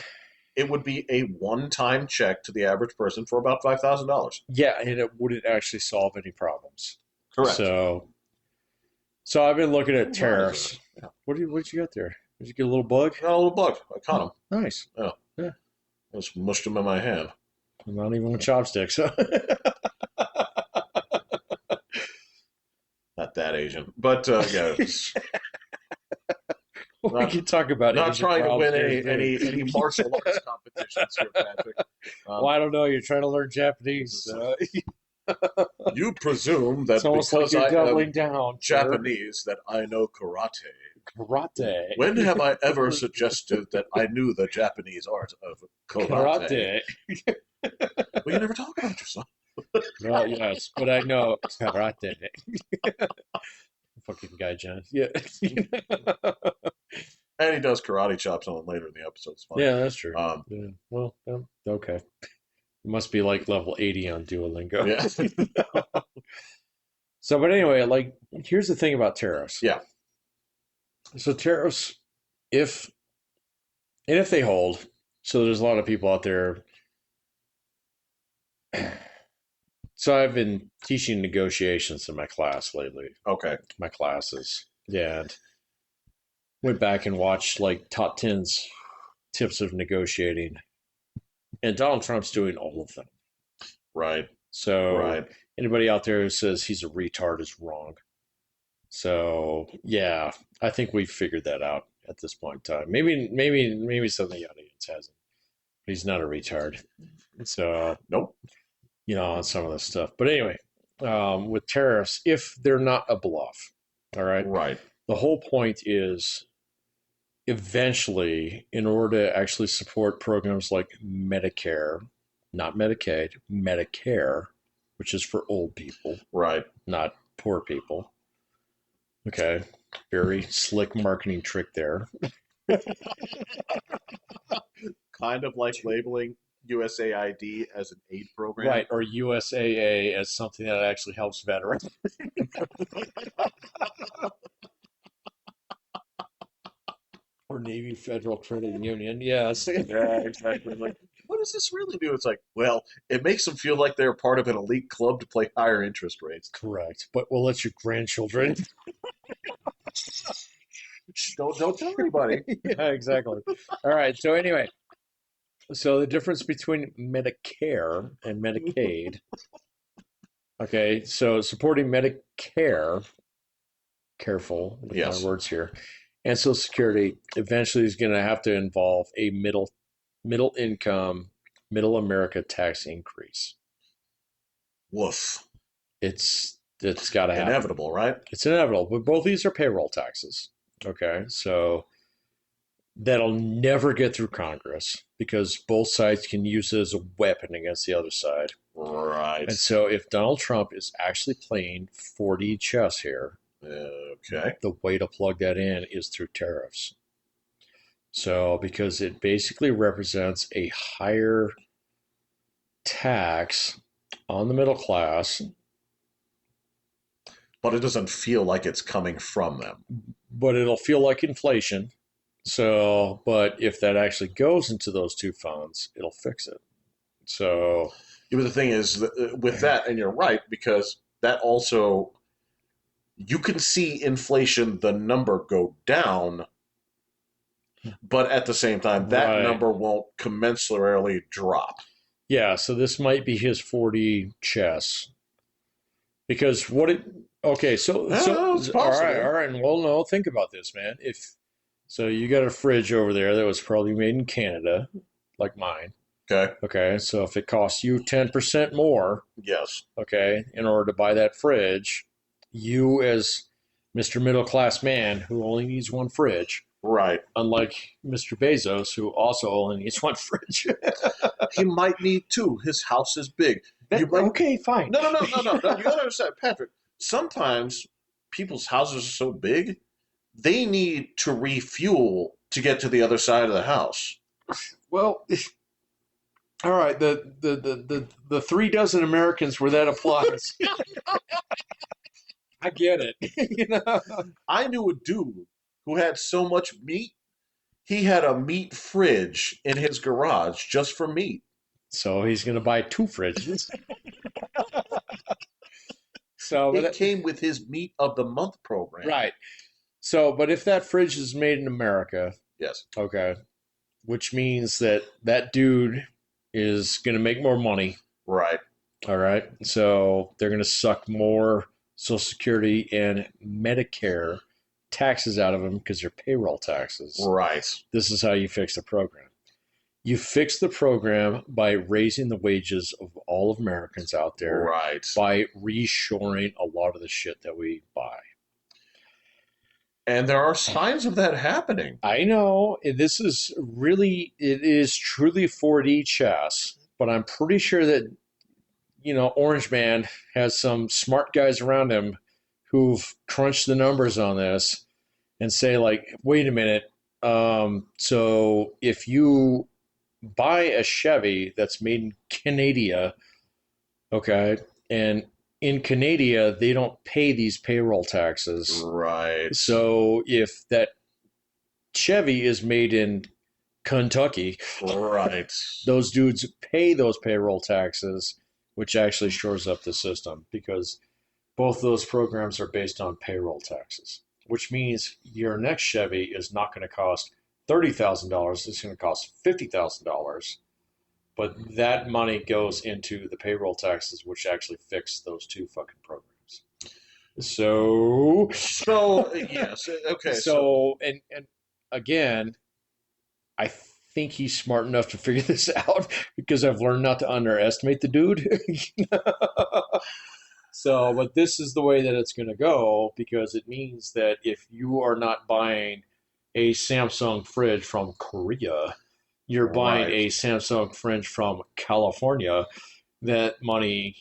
it would be a one-time check to the average person for about $5,000. Yeah, and it wouldn't actually solve any problems. Correct. So I've been looking at tariffs. Yeah. What did you got there? Did you get a little bug? Got a little bug. I caught him. Nice. Yeah. I just mushed him in my hand. Not even with chopsticks. Not that Asian, but yeah. We can talk about not Asian trying to win any martial arts competitions here, Patrick. Well, I don't know. You're trying to learn Japanese. You presume that it's almost because like you're doubling am down, Japanese that I know karate. Karate. When have I ever suggested that I knew the Japanese art of karate? Well, you never talk about yourself. Well, yes, but I know karate. Fucking guy, John. Yeah. And he does karate chops on later in the episode. It's funny. Yeah, that's true. Yeah. Well, okay. It must be like level 80 on Duolingo. Yeah. So, but anyway, like, here's the thing about tariffs. Yeah. So tariffs, if they hold, so there's a lot of people out there. So I've been teaching negotiations in my class lately. Okay. My classes. Yeah. And went back and watched like top 10's tips of negotiating. And Donald Trump's doing all of them. Right. So anybody out there who says he's a retard is wrong. So yeah, I think we've figured that out at this point in time. Maybe some of the audience hasn't. He's not a retard. So nope. On some of this stuff. But anyway, with tariffs, if they're not a bluff, all right? Right. The whole point is eventually, in order to actually support programs like Medicare, not Medicaid, Medicare, which is for old people. Right. Not poor people. Okay. Very slick marketing trick there. Kind of like labeling USAID as an aid program. Right, or USAA as something that actually helps veterans. Or Navy Federal Credit Union. Yes. Yeah, exactly. Like, what does this really do? It's like, well, it makes them feel like they're part of an elite club to play higher interest rates. Correct. But we'll let your grandchildren. Don't tell anybody. Yeah, exactly. All right. So anyway, so the difference between Medicare and Medicaid. Okay, so supporting Medicare, careful with my Yes. words here, and Social Security eventually is going to have to involve a middle income, middle America tax increase. Woof. It's got to happen. Inevitable, right? It's inevitable, but both these are payroll taxes. Okay, so that'll never get through Congress because both sides can use it as a weapon against the other side. Right. And so if Donald Trump is actually playing 4D chess here, Okay. the way to plug that in is through tariffs. So because it basically represents a higher tax on the middle class, But it doesn't feel like it's coming from them. but it'll feel like inflation. So, but if that actually goes into those two funds, it'll fix it. So, Yeah, but the thing is, with that, and you're right, because that also, you can see inflation, the number go down, but at the same time, that right. number won't commensurately drop. Yeah, so this might be his 4D chess. Because what it okay, It's possible. all right, and well no, think about this, man. If so you got a fridge over there that was probably made in Canada, like mine. Okay. Okay, so if it costs you 10% more, Yes. okay, in order to buy that fridge, you as Mr. Middle Class man who only needs one fridge, Right. unlike Mr. Bezos who also only needs one fridge. He might need two. His house is big. You might. Okay, fine. No. You gotta understand, Patrick. Sometimes people's houses are so big, they need to refuel to get to the other side of the house. Well, all right, the 3 dozen Americans where that applies. I get it. You know? I knew a dude who had so much meat, he had a meat fridge in his garage just for meat. So he's going to buy 2 fridges. So, It came with his meat of the month program. right. So, but if that fridge is made in America, Yes. okay, which means that that dude is going to make more money. Right. All right. So they're going to suck more Social Security and Medicare taxes out of them because they're payroll taxes. Right. This is how you fix the program. You fix the program by raising the wages of all of Americans out there Right. by reshoring a lot of the shit that we buy. And there are signs of that happening. I know it is truly 4D chess, but I'm pretty sure that, Orange Man has some smart guys around him who've crunched the numbers on this and say, like, wait a minute. So if you buy a Chevy that's made in Canada, okay, and in Canada, they don't pay these payroll taxes. Right. So if that Chevy is made in Kentucky, Right. those dudes pay those payroll taxes, which actually shores up the system because both those programs are based on payroll taxes, which means your next Chevy is not going to cost $30,000. It's going to cost $50,000. But that money goes into the payroll taxes, which actually fix those two fucking programs. So yes. Okay. So and again, I think he's smart enough to figure this out because I've learned not to underestimate the dude. So, but this is the way that it's going to go because it means that if you are not buying a Samsung fridge from Korea, you're buying a Samsung fridge from California. That money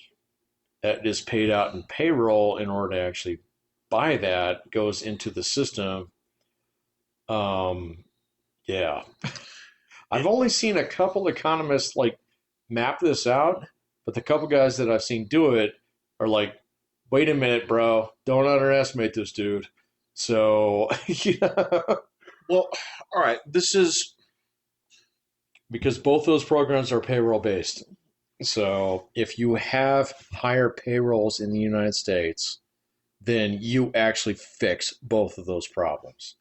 that is paid out in payroll in order to actually buy that goes into the system. Yeah. I've only seen a couple economists like map this out, but the couple guys that I've seen do it are like, wait a minute, bro, don't underestimate this dude. So, Well, all right. This is because both those programs are payroll based. So if you have higher payrolls in the United States, then you actually fix both of those problems.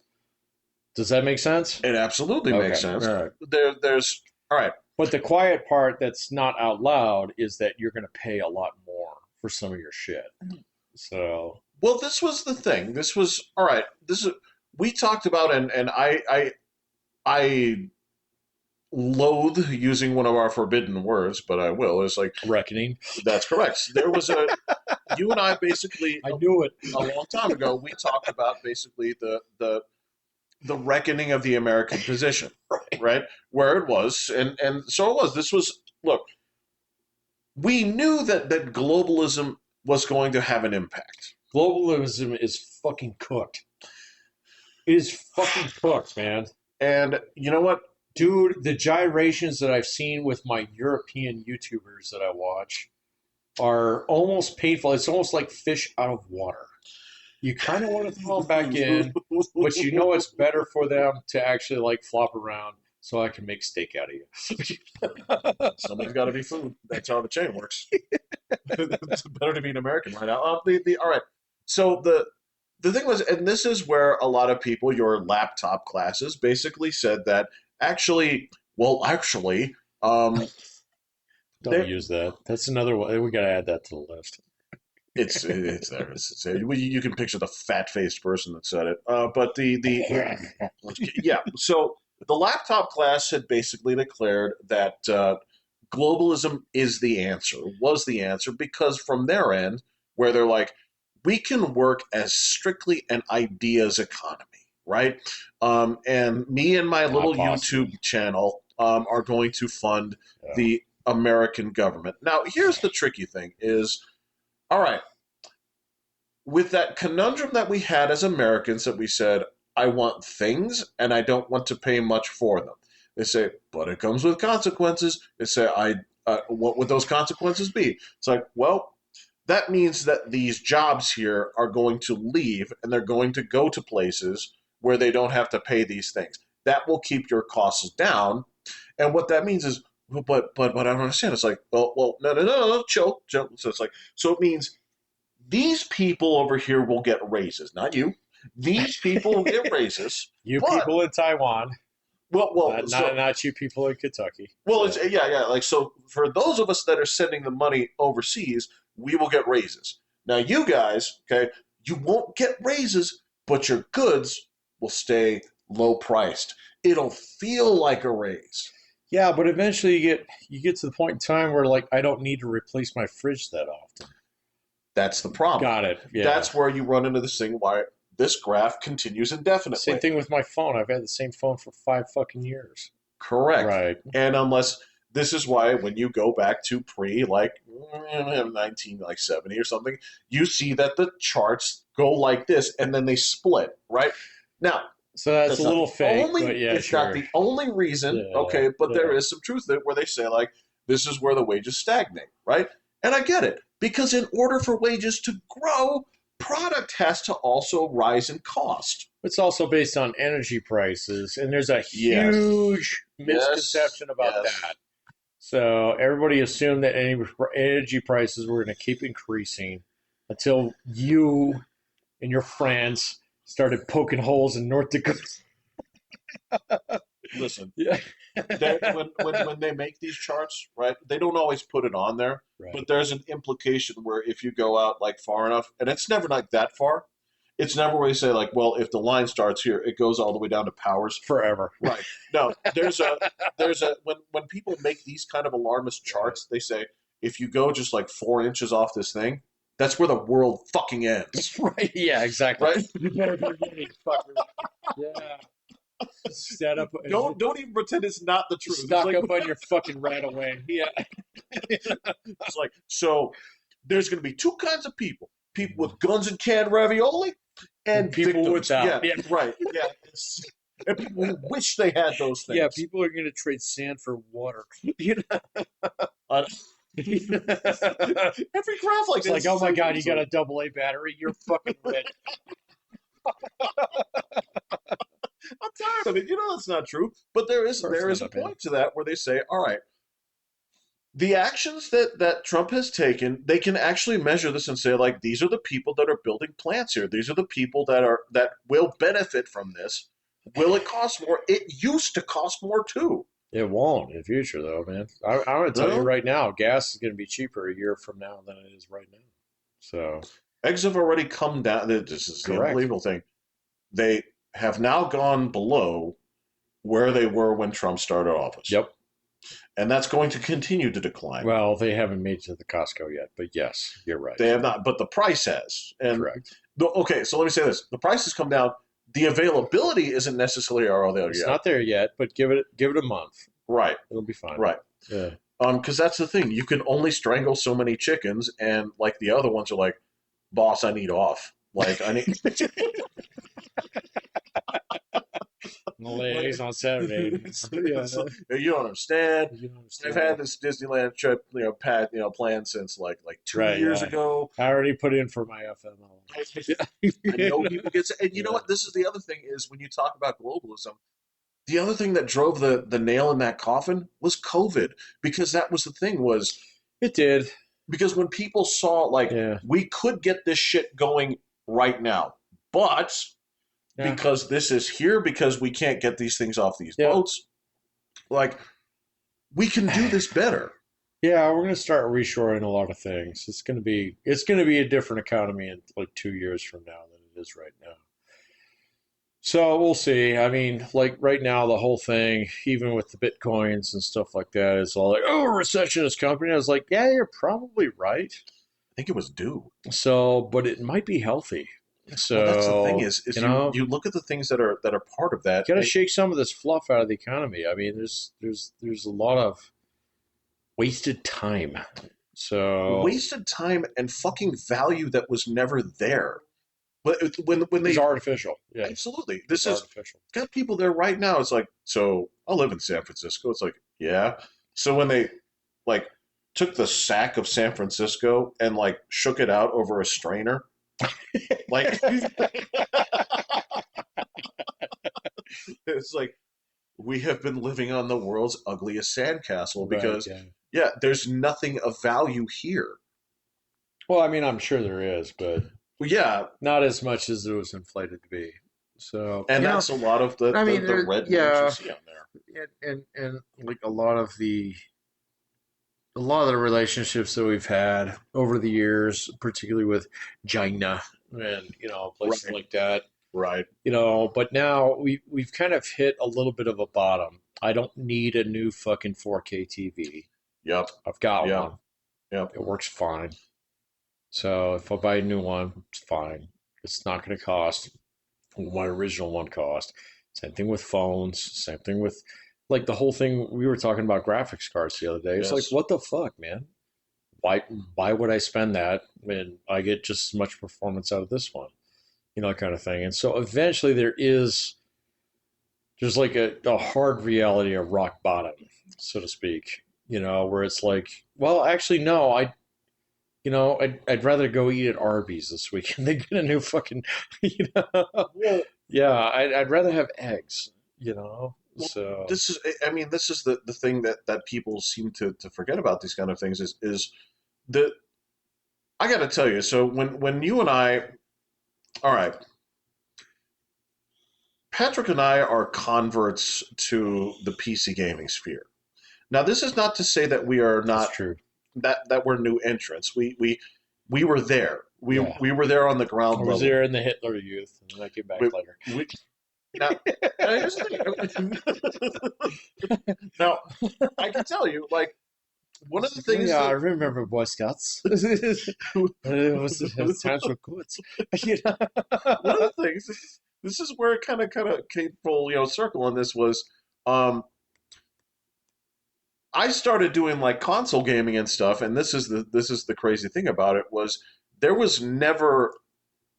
Does that make sense? it. Absolutely makes Okay. sense. All right. There's all right. But the quiet part that's not out loud is that you're going to pay a lot more for some of your shit. So, Well, this was the thing. This was all right. This is we talked about, and I loathe using one of our forbidden words, but I will. It's like reckoning. that's correct. There was a you and I basically I knew it. a long time ago. We talked about basically the reckoning of the American position, right? Where it was, and so it was. This was look. We knew that globalism was going to have an impact. Globalism is fucking cooked. It is fucking cooked, man. And you know what? Dude, the gyrations that I've seen with my European YouTubers that I watch are almost painful. It's almost like fish out of water. You kind of want to throw them back in, but you know it's better for them to actually like flop around so I can make steak out of you. Somebody's got to be food. That's how the chain works. It's better to be an American right now. All right. So the thing was, and this is where a lot of people, your laptop classes, basically said that actually, Don't use that. That's another one. We got to add that to the list. it's there. You can picture the fat faced person that said it. But the yeah. So the laptop class had basically declared that globalism is the answer, was the answer, because from their end, where they're like, we can work as strictly an ideas economy, right? And me and my little YouTube channel are going to fund the American government. Now, here's the tricky thing: is all right with that conundrum that we had as Americans that we said, I want things and I don't want to pay much for them. They say, but it comes with consequences. They say, what would those consequences be? It's like, well, that means that these jobs here are going to leave and they're going to go to places where they don't have to pay these things. That will keep your costs down. And what that means is, but I don't understand. It's like, no, chill. So it's like, so it means these people over here will get raises, not you. These people will get raises. You people in Taiwan. Well, not you people in Kentucky. Well, so. Yeah. Like, so for those of us that are sending the money overseas, we will get raises. Now, you guys, okay, you won't get raises, but your goods will stay low priced. It'll feel like a raise. Yeah, but eventually you get to the point in time where like I don't need to replace my fridge that often. That's the problem. Got it. Yeah. That's where you run into this thing why this graph continues indefinitely. Same thing with my phone. I've had the same phone for 5 fucking years. Correct. Right. And unless this is why when you go back to pre like 1970 or something, you see that the charts go like this and then they split, right? Now, so that's a little fake, but yeah, it's not the only reason, okay, but there is some truth to it where they say like this is where the wages stagnate, right? And I get it. Because in order for wages to grow, product has to also rise in cost. It's also based on energy prices, and there's a huge misconception about that. So everybody assumed that energy prices were going to keep increasing until you and your friends started poking holes in North Dakota. Listen, when they make these charts, right, they don't always put it on there, but there's an implication where if you go out like far enough, and it's never like that far, it's never where you say like, well, if the line starts here, it goes all the way down to Powers forever. Right. No, there's a when people make these kind of alarmist charts, they say if you go just like 4 inches off this thing, that's where the world fucking ends. Right. Yeah. Exactly. Right. You better be ready, fucker. Yeah. Set up. Don't even pretend it's not the truth. Stock up on your fucking right away. Yeah. It's like, so there's going to be 2 kinds of people: people with guns and canned ravioli, and people victims. without. Yeah, right. Yeah, and people who wish they had those things. Yeah, people are going to trade sand for water. You know. Every graph like it's like, oh my god, you got a AA battery. You're fucking rich. I'm tired I mean, that's not true. But there is a man. point to that where they say, all right, the actions that Trump has taken, they can actually measure this and say, like, these are the people that are building plants here. These are the people that will benefit from this. Will it cost more? It used to cost more too. It won't in the future, though, man. I'm going to tell you No, right now, gas is going to be cheaper a year from now than it is right now. So, eggs have already come down. This is the correct. unbelievable thing. They have now gone below where they were when Trump started office. Yep. And that's going to continue to decline. Well, they haven't made it to the Costco yet, but yes, you're right. They have not, but the price has. And correct. Okay, so let me say this: the price has come down. The availability isn't necessarily there It's yet. not there yet, but give it a month. Right. It'll be fine. Right. Yeah. Because that's the thing. You can only strangle so many chickens, and like the other ones are like, boss, I need off. Like I need. Ladies on Saturday. Yeah. You don't understand. You don't understand. I've had this Disneyland trip, planned since like 2 years ago. I already put in for my FML. I know people get, and you know what? This is the other thing is when you talk about globalism, the other thing that drove the nail in that coffin was COVID, because that was the thing was it did. Because when people saw like we could get this shit going right now, but because this is here, because we can't get these things off these boats, like we can do this better. Yeah, we're going to start reshoring a lot of things. It's going to be a different economy in like 2 years from now than it is right now. So we'll see. I mean, like right now, the whole thing, even with the Bitcoins and stuff like that, is all like, oh, recession is coming. I was like, yeah, you're probably right. I think it was due. So, but it might be healthy. So that's the thing is you look at the things that are part of that. You got to shake some of this fluff out of the economy. I mean, there's a lot of wasted time. So wasted time and fucking value that was never there. But when it's artificial. Yeah, absolutely. This is artificial. Got people there right now. It's like, so I live in San Francisco. It's like, yeah. So when they like took the sack of San Francisco and like shook it out over a strainer, like it's like we have been living on the world's ugliest sandcastle because there's nothing of value here. Well, I mean, I'm sure there is, but not as much as it was inflated to be. So, and that's a lot of the red you see on there, and like a lot of the relationships that we've had over the years, particularly with China and places like that. Right. But now we've kind of hit a little bit of a bottom. I don't need a new fucking 4K TV. Yep. I've got one. Yep. It works fine. So if I buy a new one, it's fine. It's not going to cost what my original one cost. Same thing with phones. Same thing with like the whole thing. We were talking about graphics cards the other day. It's like, what the fuck, man? Why would I spend that when I get just as much performance out of this one? Kind of thing. And so eventually there's like a hard reality of rock bottom, so to speak, where it's like, well, actually, no, I'd rather go eat at Arby's this weekend than get a new fucking, I'd rather have eggs, Well, so this is the thing that people seem to forget about these kind of things is that I got to tell you. So when you and I, all right, Patrick and I are converts to the PC gaming sphere. Now, this is not to say that we are not That's true. That we're new entrants. We were there. We were there on the ground level. I was there in the Hitler Youth, and then I came back later. Now, here's the thing. Now, I can tell you, like, one of the things. Yeah, I remember Boy Scouts. It was times were good. One of the things. This is where it kind of came full circle on this was. I started doing like console gaming and stuff, and this is the crazy thing about it was there was never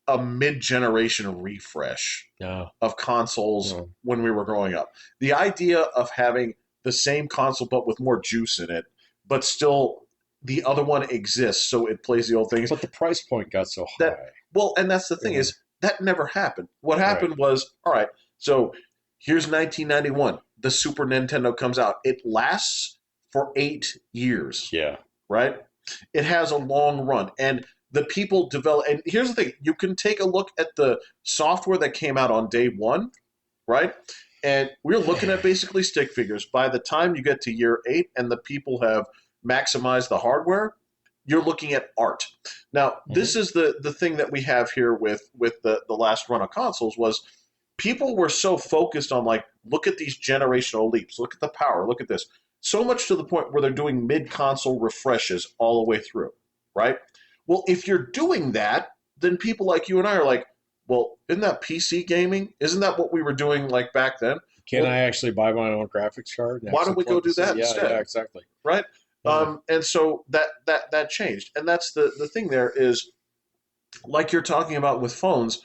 a mid-generation refresh of consoles when we were growing up. The idea of having the same console but with more juice in it, but still the other one exists, so it plays the old things. But the price point got so high. And that's the thing is that never happened. What happened was, all right, so Here's 1991. The Super Nintendo comes out. It lasts for 8 years, Yeah. right? It has a long run. And the people develop. And here's the thing, you can take a look at the software that came out on day one, right? And we're looking at basically stick figures. By the time you get to year 8 and the people have maximized the hardware, you're looking at art. Now, this is the thing that we have here with the last run of consoles was people were so focused on like, look at these generational leaps, look at the power, look at this. So much to the point where they're doing mid-console refreshes all the way through, right? Well, if you're doing that, then people like you and I are like, well, isn't that PC gaming? Isn't that what we were doing like back then? Can Well, I actually buy my own graphics card? And why don't actually we go plug do this in? that Yeah, instead? yeah, exactly. Right? Yeah. And so that changed. And that's the thing there is, like you're talking about with phones,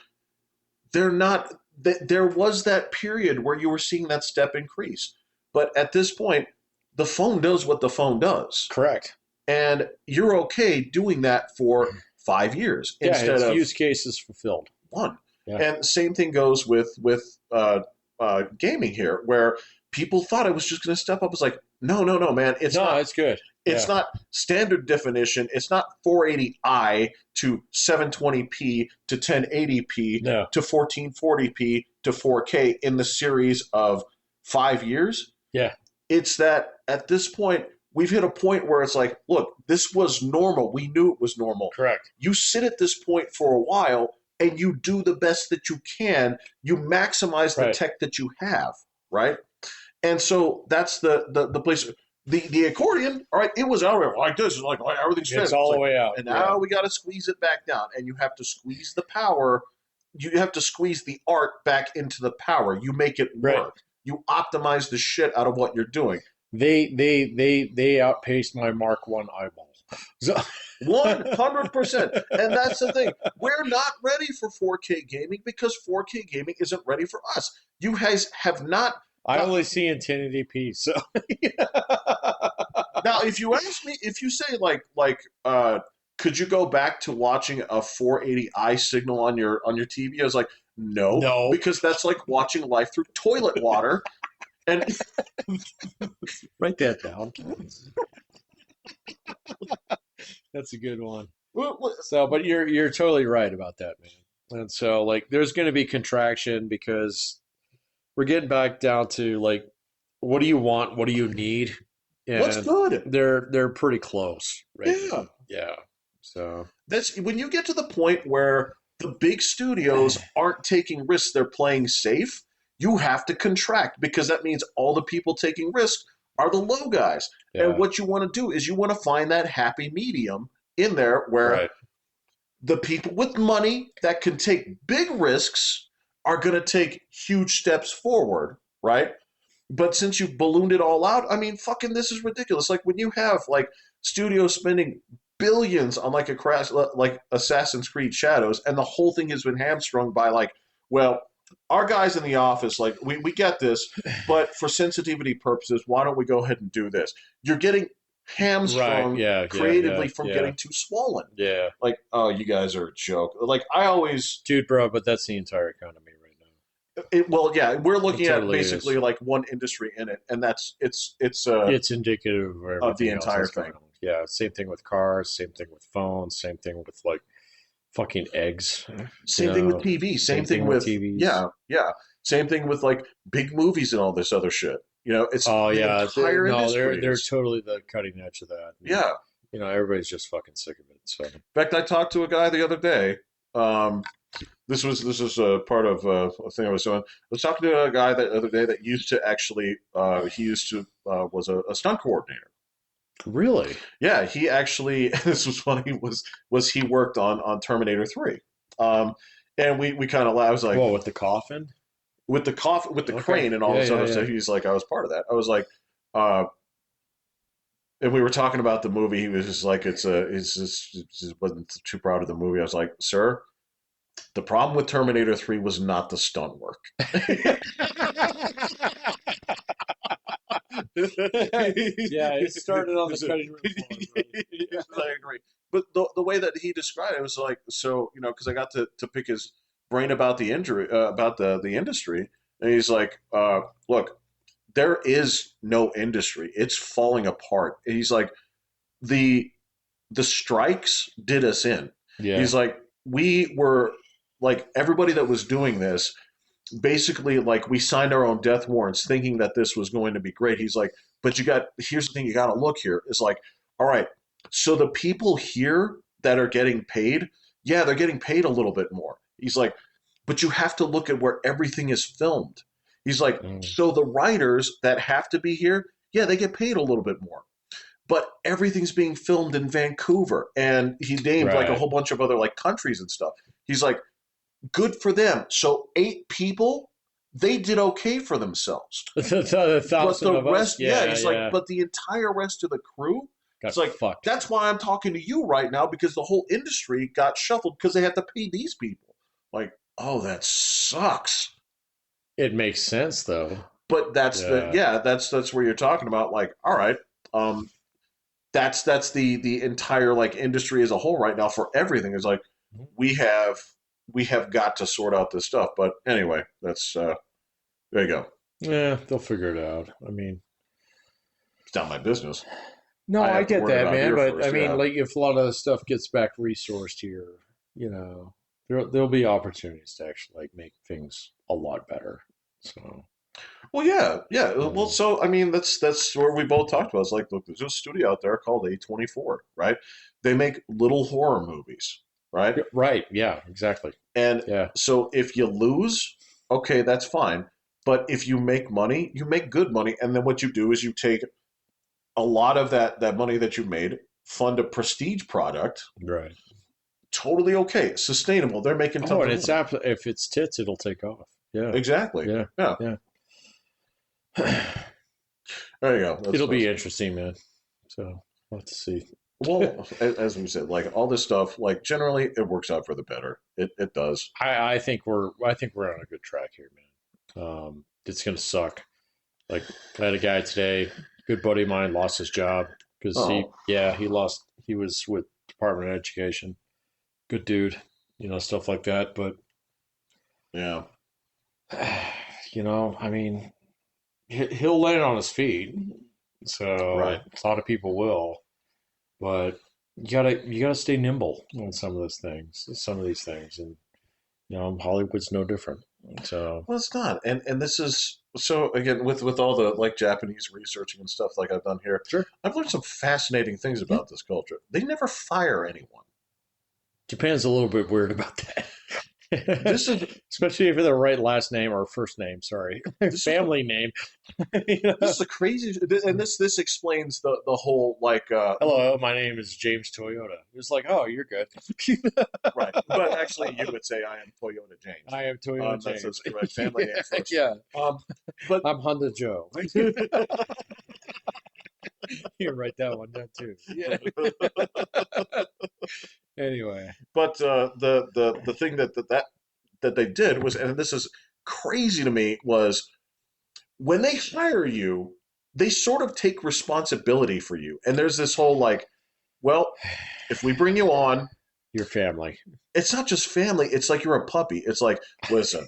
they're not, there was that period where you were seeing that step increase. But at this point, the phone does what the phone does. Correct. And you're okay doing that for 5 years Yeah, instead its of use case is fulfilled. one. Yeah. And same thing goes with gaming here, where people thought it was just going to step up. It's like, no, man, it's No, not. it's good. It's Yeah. not standard definition. It's not 480i to 720p to 1080p No. to 1440p to 4K in the series of 5 years. Yeah. It's that at this point, we've hit a point where it's like, look, this was normal. We knew it was normal. Correct. You sit at this point for a while and you do the best that you can. You maximize the Right. tech that you have, right? And so that's the place. The accordion, all right, it was out there like this, like everything's It's fixed. all It's the like, way out. and now we got to squeeze it back down, and you have to squeeze the power. You have to squeeze the art back into the power. You make it work. Right. You optimize the shit out of what you're doing. They outpaced my Mark I eyeball. So 100%. And that's the thing. We're not ready for 4K gaming because 4K gaming isn't ready for us. You guys have not. I only see in 1080p. So Now, if you ask me, if you say could you go back to watching a 480i signal on your TV? I was like, no, because that's like watching life through toilet water. And write that down. That's a good one. So, but you're totally right about that, man. And so, like, there's going to be contraction because we're getting back down to like, what do you want? What do you need? And what's good? They're pretty close, right? Yeah. Yeah. So that's when you get to the point where the big studios aren't taking risks; they're playing safe. You have to contract because that means all the people taking risks are the low guys. yeah. And what you want to do is you want to find that happy medium in there where Right. the people with money that can take big risks are going to take huge steps forward, right? But since you've ballooned it all out, I mean, fucking this is ridiculous. Like when you have like studios spending billions on like a crash like Assassin's Creed Shadows, and the whole thing has been hamstrung by like, well, our guys in the office, like we get this, but for sensitivity purposes, why don't we go ahead and do this? You're getting hamstrung Right. Yeah. creatively yeah, from yeah. getting too swollen. Yeah. Like, oh, you guys are a joke. Like I always, Dude, bro, but that's the entire economy right now. well, yeah, we're looking It at totally basically is. like one industry in it, and that's it's It's indicative of everything the else entire that's going thing. on. Yeah, same thing with cars, same thing with phones, same thing with like fucking eggs. Same You thing with know, TV. Same same thing thing with with TVs. yeah. Same thing with like big movies and all this other shit. You know, it's Oh the yeah, entire no, industry. they're is. totally the cutting edge of that. Yeah. You know, everybody's just fucking sick of it. So In fact, I talked to a guy the other day. This is a part of a thing I was doing. I was talking to a guy the other day that used to actually was a stunt coordinator. really, Yeah, he actually this was funny was he worked on Terminator 3. And we kind of laughed. I was like, whoa, with the coffin. with the with the Okay. crane and all Yeah, this yeah, other yeah. stuff. He's like, I was part of that. I was like, and we were talking about the movie. He was just like, it's just wasn't too proud of the movie. I was like, sir, the problem with Terminator 3 was not the stunt work. Yeah, it started on the cutting room floor. Brother. Yes, I agree. But the way that he described it was like, so, you know, because I got to pick his brain about the injury, about the industry. And he's like, look, there is no industry. It's falling apart. And he's like, the the strikes did us in. Yeah. He's like, we were like everybody that was doing this, basically like we signed our own death warrants thinking that this was going to be great. He's like, but here's the thing you got to look here is like, all right, so the people here that are getting paid, yeah, they're getting paid a little bit more. He's like, but you have to look at where everything is filmed. He's like, Mm. so the writers that have to be here, yeah, they get paid a little bit more. But everything's being filmed in Vancouver, and he named like a Right. whole bunch of other like countries and stuff. He's like, good for them. So 8 people, they did okay for themselves. The But thousand the of us. rest, yeah, Yeah. he's like, Yeah. but the entire rest of the crew, it's Got like, fucked. that's why I'm talking to you right now because the whole industry got shuffled because they had to pay these people. Like, oh, that sucks. It makes sense though. But that's the Yeah. yeah, that's where you're talking about. Like, all right, um, that's the entire like industry as a whole right now for everything. Is like we have we have got to sort out this stuff. But anyway, that's there you go. Yeah, they'll figure it out. I mean, It's not my business. no, I I have to get worry that, about man. here But I first. mean, Yeah. like, if a lot of the stuff gets back resourced here, there'll be opportunities to actually like make things a lot better. So, Well, yeah, yeah. Well, yeah. so I mean, that's where we both talked about. It's like, look, there's a studio out there called A24, right? They make little horror movies, right? Yeah, right. Yeah, exactly. And Yeah. so if you lose, okay, that's fine. But if you make money, you make good money, and then what you do is you take a lot of that money that you made, fund a prestige product, Right. totally okay, sustainable. They're making Oh, tons and of money. if it's tits, it'll take off. Yeah. Exactly. Yeah. Yeah. Yeah. There you go. It'll be That's interesting, man. So we'll have to see. well, as we said, like all this stuff, like generally it works out for the better. It does. I think we're on a good track here, man. It's gonna suck. Like, I had a guy today, good buddy of mine, lost his job because Oh, he was with Department of Education. Good dude, stuff like that. But yeah. I mean, he'll land on his feet. So Right. a lot of people will, but you gotta stay nimble on some of these things, and Hollywood's no different. So Well, it's not. And this is so again with all the like Japanese researching and stuff like I've done here, sure, I've learned some fascinating things yeah, about this culture. They never fire anyone. Japan's a little bit weird about that. This is Especially if they're the right last name or first name, sorry. this is Family name. this is a crazy and this explains the whole like Hello, my name is James Toyota. It's like, oh, you're good. right. But actually you would say I am Toyota James. I am Toyota That's James. the correct family name first. Yeah, Um but I'm Honda Joe. You write that one down too. Yeah. Anyway. but the thing that they did was, and this is crazy to me, was when they hire you, they sort of take responsibility for you. And there's this whole like, well, if we bring you on, Your family. it's not just family. It's like you're a puppy. It's like, listen,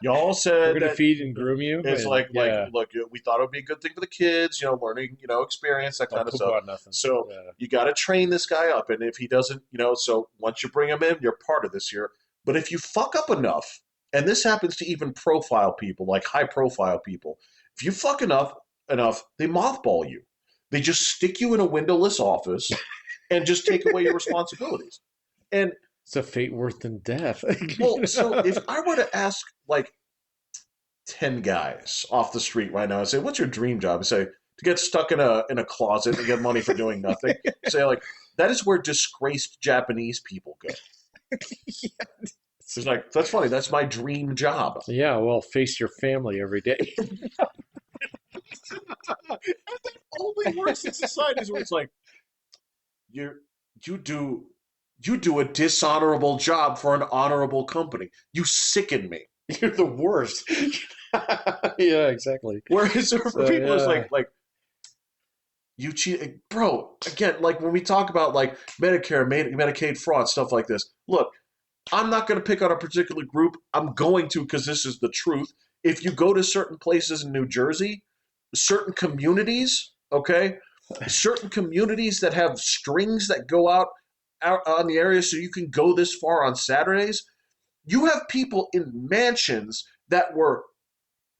y'all We're said gonna that feed and groom you. it's And yeah, look, we thought it would be a good thing for the kids, learning, experience, that don't kind of poop stuff. on nothing. So Yeah. you got to train this guy up, and if he doesn't, so once you bring him in, you're part of this here. But if you fuck up enough, and this happens to even profile people, like high profile people, if you fuck enough, they mothball you. They just stick you in a windowless office and just take away your responsibilities. And It's a fate worse than death. well, so if I were to ask like 10 guys off the street right now and say, what's your dream job? And say, to get stuck in a closet and get money for doing nothing. Say, like, that is where disgraced Japanese people go. It's like, that's funny. That's my dream job. Yeah, well, face your family every day. Only works in societies where it's like, you you do you do a dishonorable job for an honorable company. You sicken me. You're the worst. Yeah, exactly. Whereas for So, people, it's yeah. like you cheat, bro. Again, like when we talk about like Medicare, Medicaid fraud, stuff like this. Look, I'm not going to pick on a particular group. I'm going to because this is the truth. If you go to certain places in New Jersey, certain communities, okay, certain communities that have strings that go out on the area so you can go this far on Saturdays, you have people in mansions that were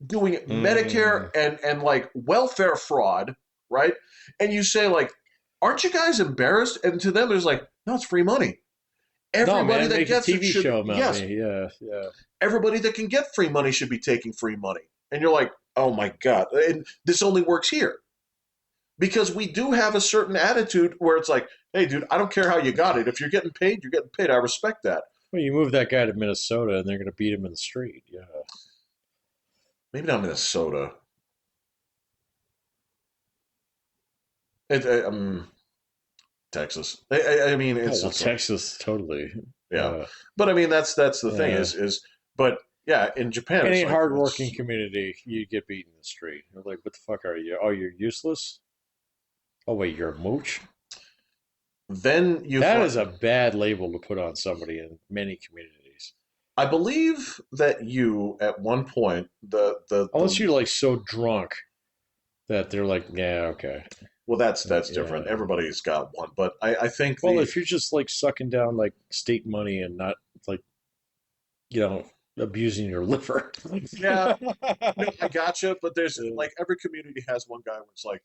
doing Medicare Mm. and like welfare fraud, right? And you say like, aren't you guys embarrassed? And to them, there's like, no, it's free money. No, Everybody man, that make a gets it TV should, show about yes, me. Yeah, yeah. everybody that can get free money should be taking free money. And you're like, oh my God. And this only works here because we do have a certain attitude where it's like, hey, dude, I don't care how you got it. If you're getting paid, you're getting paid. I respect that. Well, you move that guy to Minnesota, and they're going to beat him in the street. Yeah. Maybe not Minnesota. It, Texas. I mean, Oh it's well, just like, Texas, totally. yeah. Yeah, But I mean, that's the thing yeah. but yeah, in Japan, it's Any like, hardworking it's, community, you get beat in the street. They're like, "What the fuck are you? Oh, you're useless. Oh wait, you're a mooch." then you That find, is a bad label to put on somebody in many communities. I believe that you, at one point, Unless you're like so drunk that they're like, "Yeah, okay, well, that's different. yeah." Everybody's got one, but I think Well, the if you're just like sucking down like state money and not like you know abusing your liver. yeah, no, I gotcha. But there's like every community has one guy where it's like,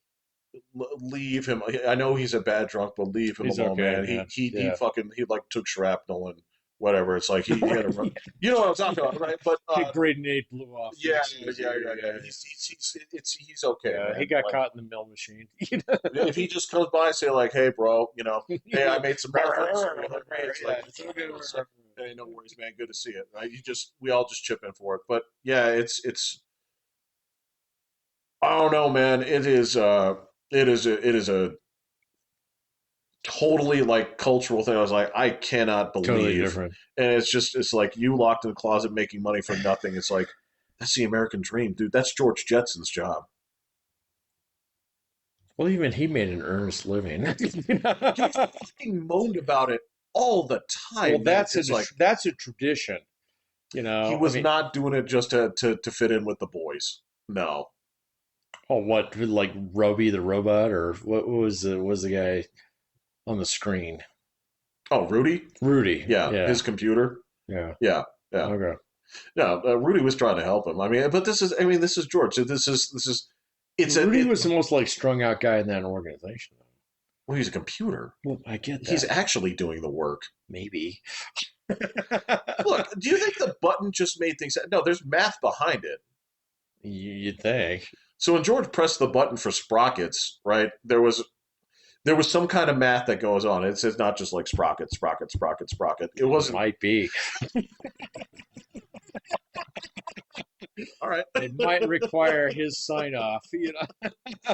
leave him. I know he's a bad drunk, but leave him He's alone, okay, man. man. He Yeah. fucking he like took shrapnel and whatever. It's like he had a Right. you know what I'm talking about, right? But Grade an 8 blew off yeah, next to his ear. yeah. Yeah, He's okay, yeah. He man. got Like caught in the mill machine. if he just comes by and say like, hey, bro, hey, I made some reference. It's like, Yeah. hey, no worries, man. Good to see it. Right? We all just chip in for it. But yeah, it's I don't know, man. It is a totally like cultural thing. I was like, I cannot Totally believe, different. and it's like you locked in the closet making money for nothing. It's like that's the American dream, dude. That's George Jetson's job. Well, even he made an earnest living. He fucking moaned about it all the Well, time, man. It's like that's a tradition. he I was mean, not doing it just to fit in with the boys. No. oh, what like Roby the robot, or what was the guy on the screen? Oh, Rudy? Rudy. Yeah, Yeah, his computer. yeah. Yeah, yeah. Okay. Yeah, Rudy was trying to help him. I mean, but this is George. Rudy was the most like strung out guy in that organization. Well, he's a computer. Well, I get He's that. actually doing the work. Maybe. Look, do you think the button just made things? No, there's math behind it. You'd think. So when George pressed the button for sprockets, right, there was some kind of math that goes on. It's not just like sprocket, sprocket, sprocket, sprocket. It wasn't. Might be. All right. It might require his sign off.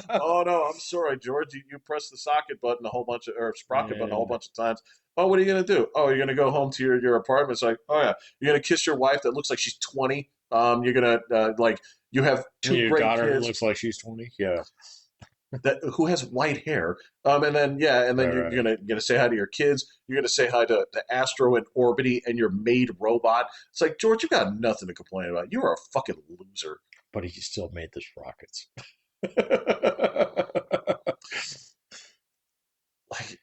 Oh no, I'm sorry, George. You pressed the socket button a whole bunch of or sprocket button a whole Yeah. bunch of times. Oh, what are you gonna do? Oh, you're gonna go home to your apartment. It's like, oh yeah, you're gonna kiss your wife that looks like she's 20. You're gonna like you have two Your great daughter who kids looks like she's 20. Yeah. that who has white hair. And then yeah, and then Right, you're right. gonna say hi to your kids. You're gonna say hi to Astro and Orbity and your maid robot. It's like George, you got nothing to complain about. You are a fucking loser. But he still made the sprockets. Like,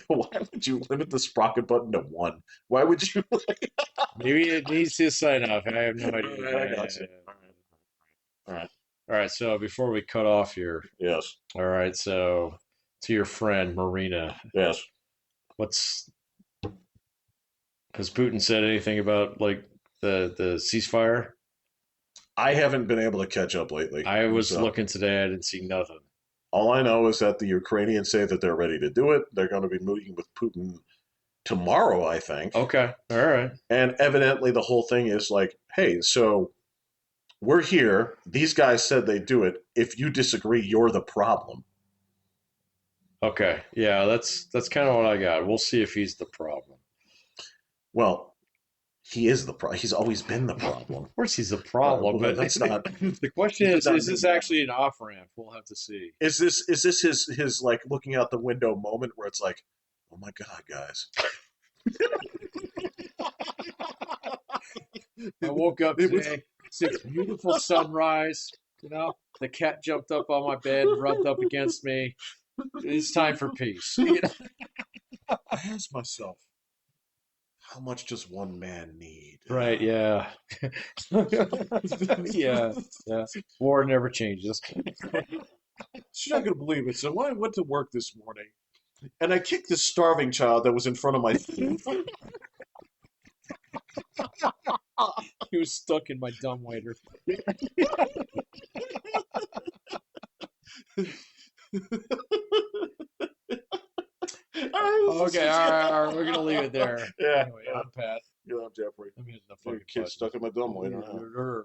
why would you limit the sprocket button to one? Why would you? Like, Maybe it needs his sign off. I have no all idea. right, I got you. All right. All right. So before we cut off here, Yes. all right. So to your friend Marina, Yes. what's has Putin said anything about like the ceasefire? I haven't been able to catch up lately. I was So looking today. I didn't see nothing. all I know is that the Ukrainians say that they're ready to do it. They're going to be meeting with Putin tomorrow, I think. Okay. All right. And evidently, the whole thing is like, hey, so we're here. These guys said they do it. If you disagree, you're the problem. Okay. Yeah. That's kind of what I got. We'll see if he's the problem. Well, he is the problem. He's always been the problem. Of course, he's the problem. Well, But that's not. the question is this actually an off ramp? We'll have to see. Is this his like looking out the window moment where it's like, oh my god, guys, I woke up It was today, it's a beautiful sunrise. You know, the cat jumped up on my bed, rubbed up against me. It's time for peace. You know? I asked myself, how much does one man need? Right? Yeah. Yeah. Yeah. War never changes. She's not going to believe it. So when I went to work this morning, and I kicked this starving child that was in front of my He was stuck in my dumbwaiter. Okay, all right, we're gonna leave it there. Yeah, Anyway, yeah. I'm Pat. You know, Jeffrey. I'm hitting the Your fucking kid stuck in my dumb waiter, huh? button.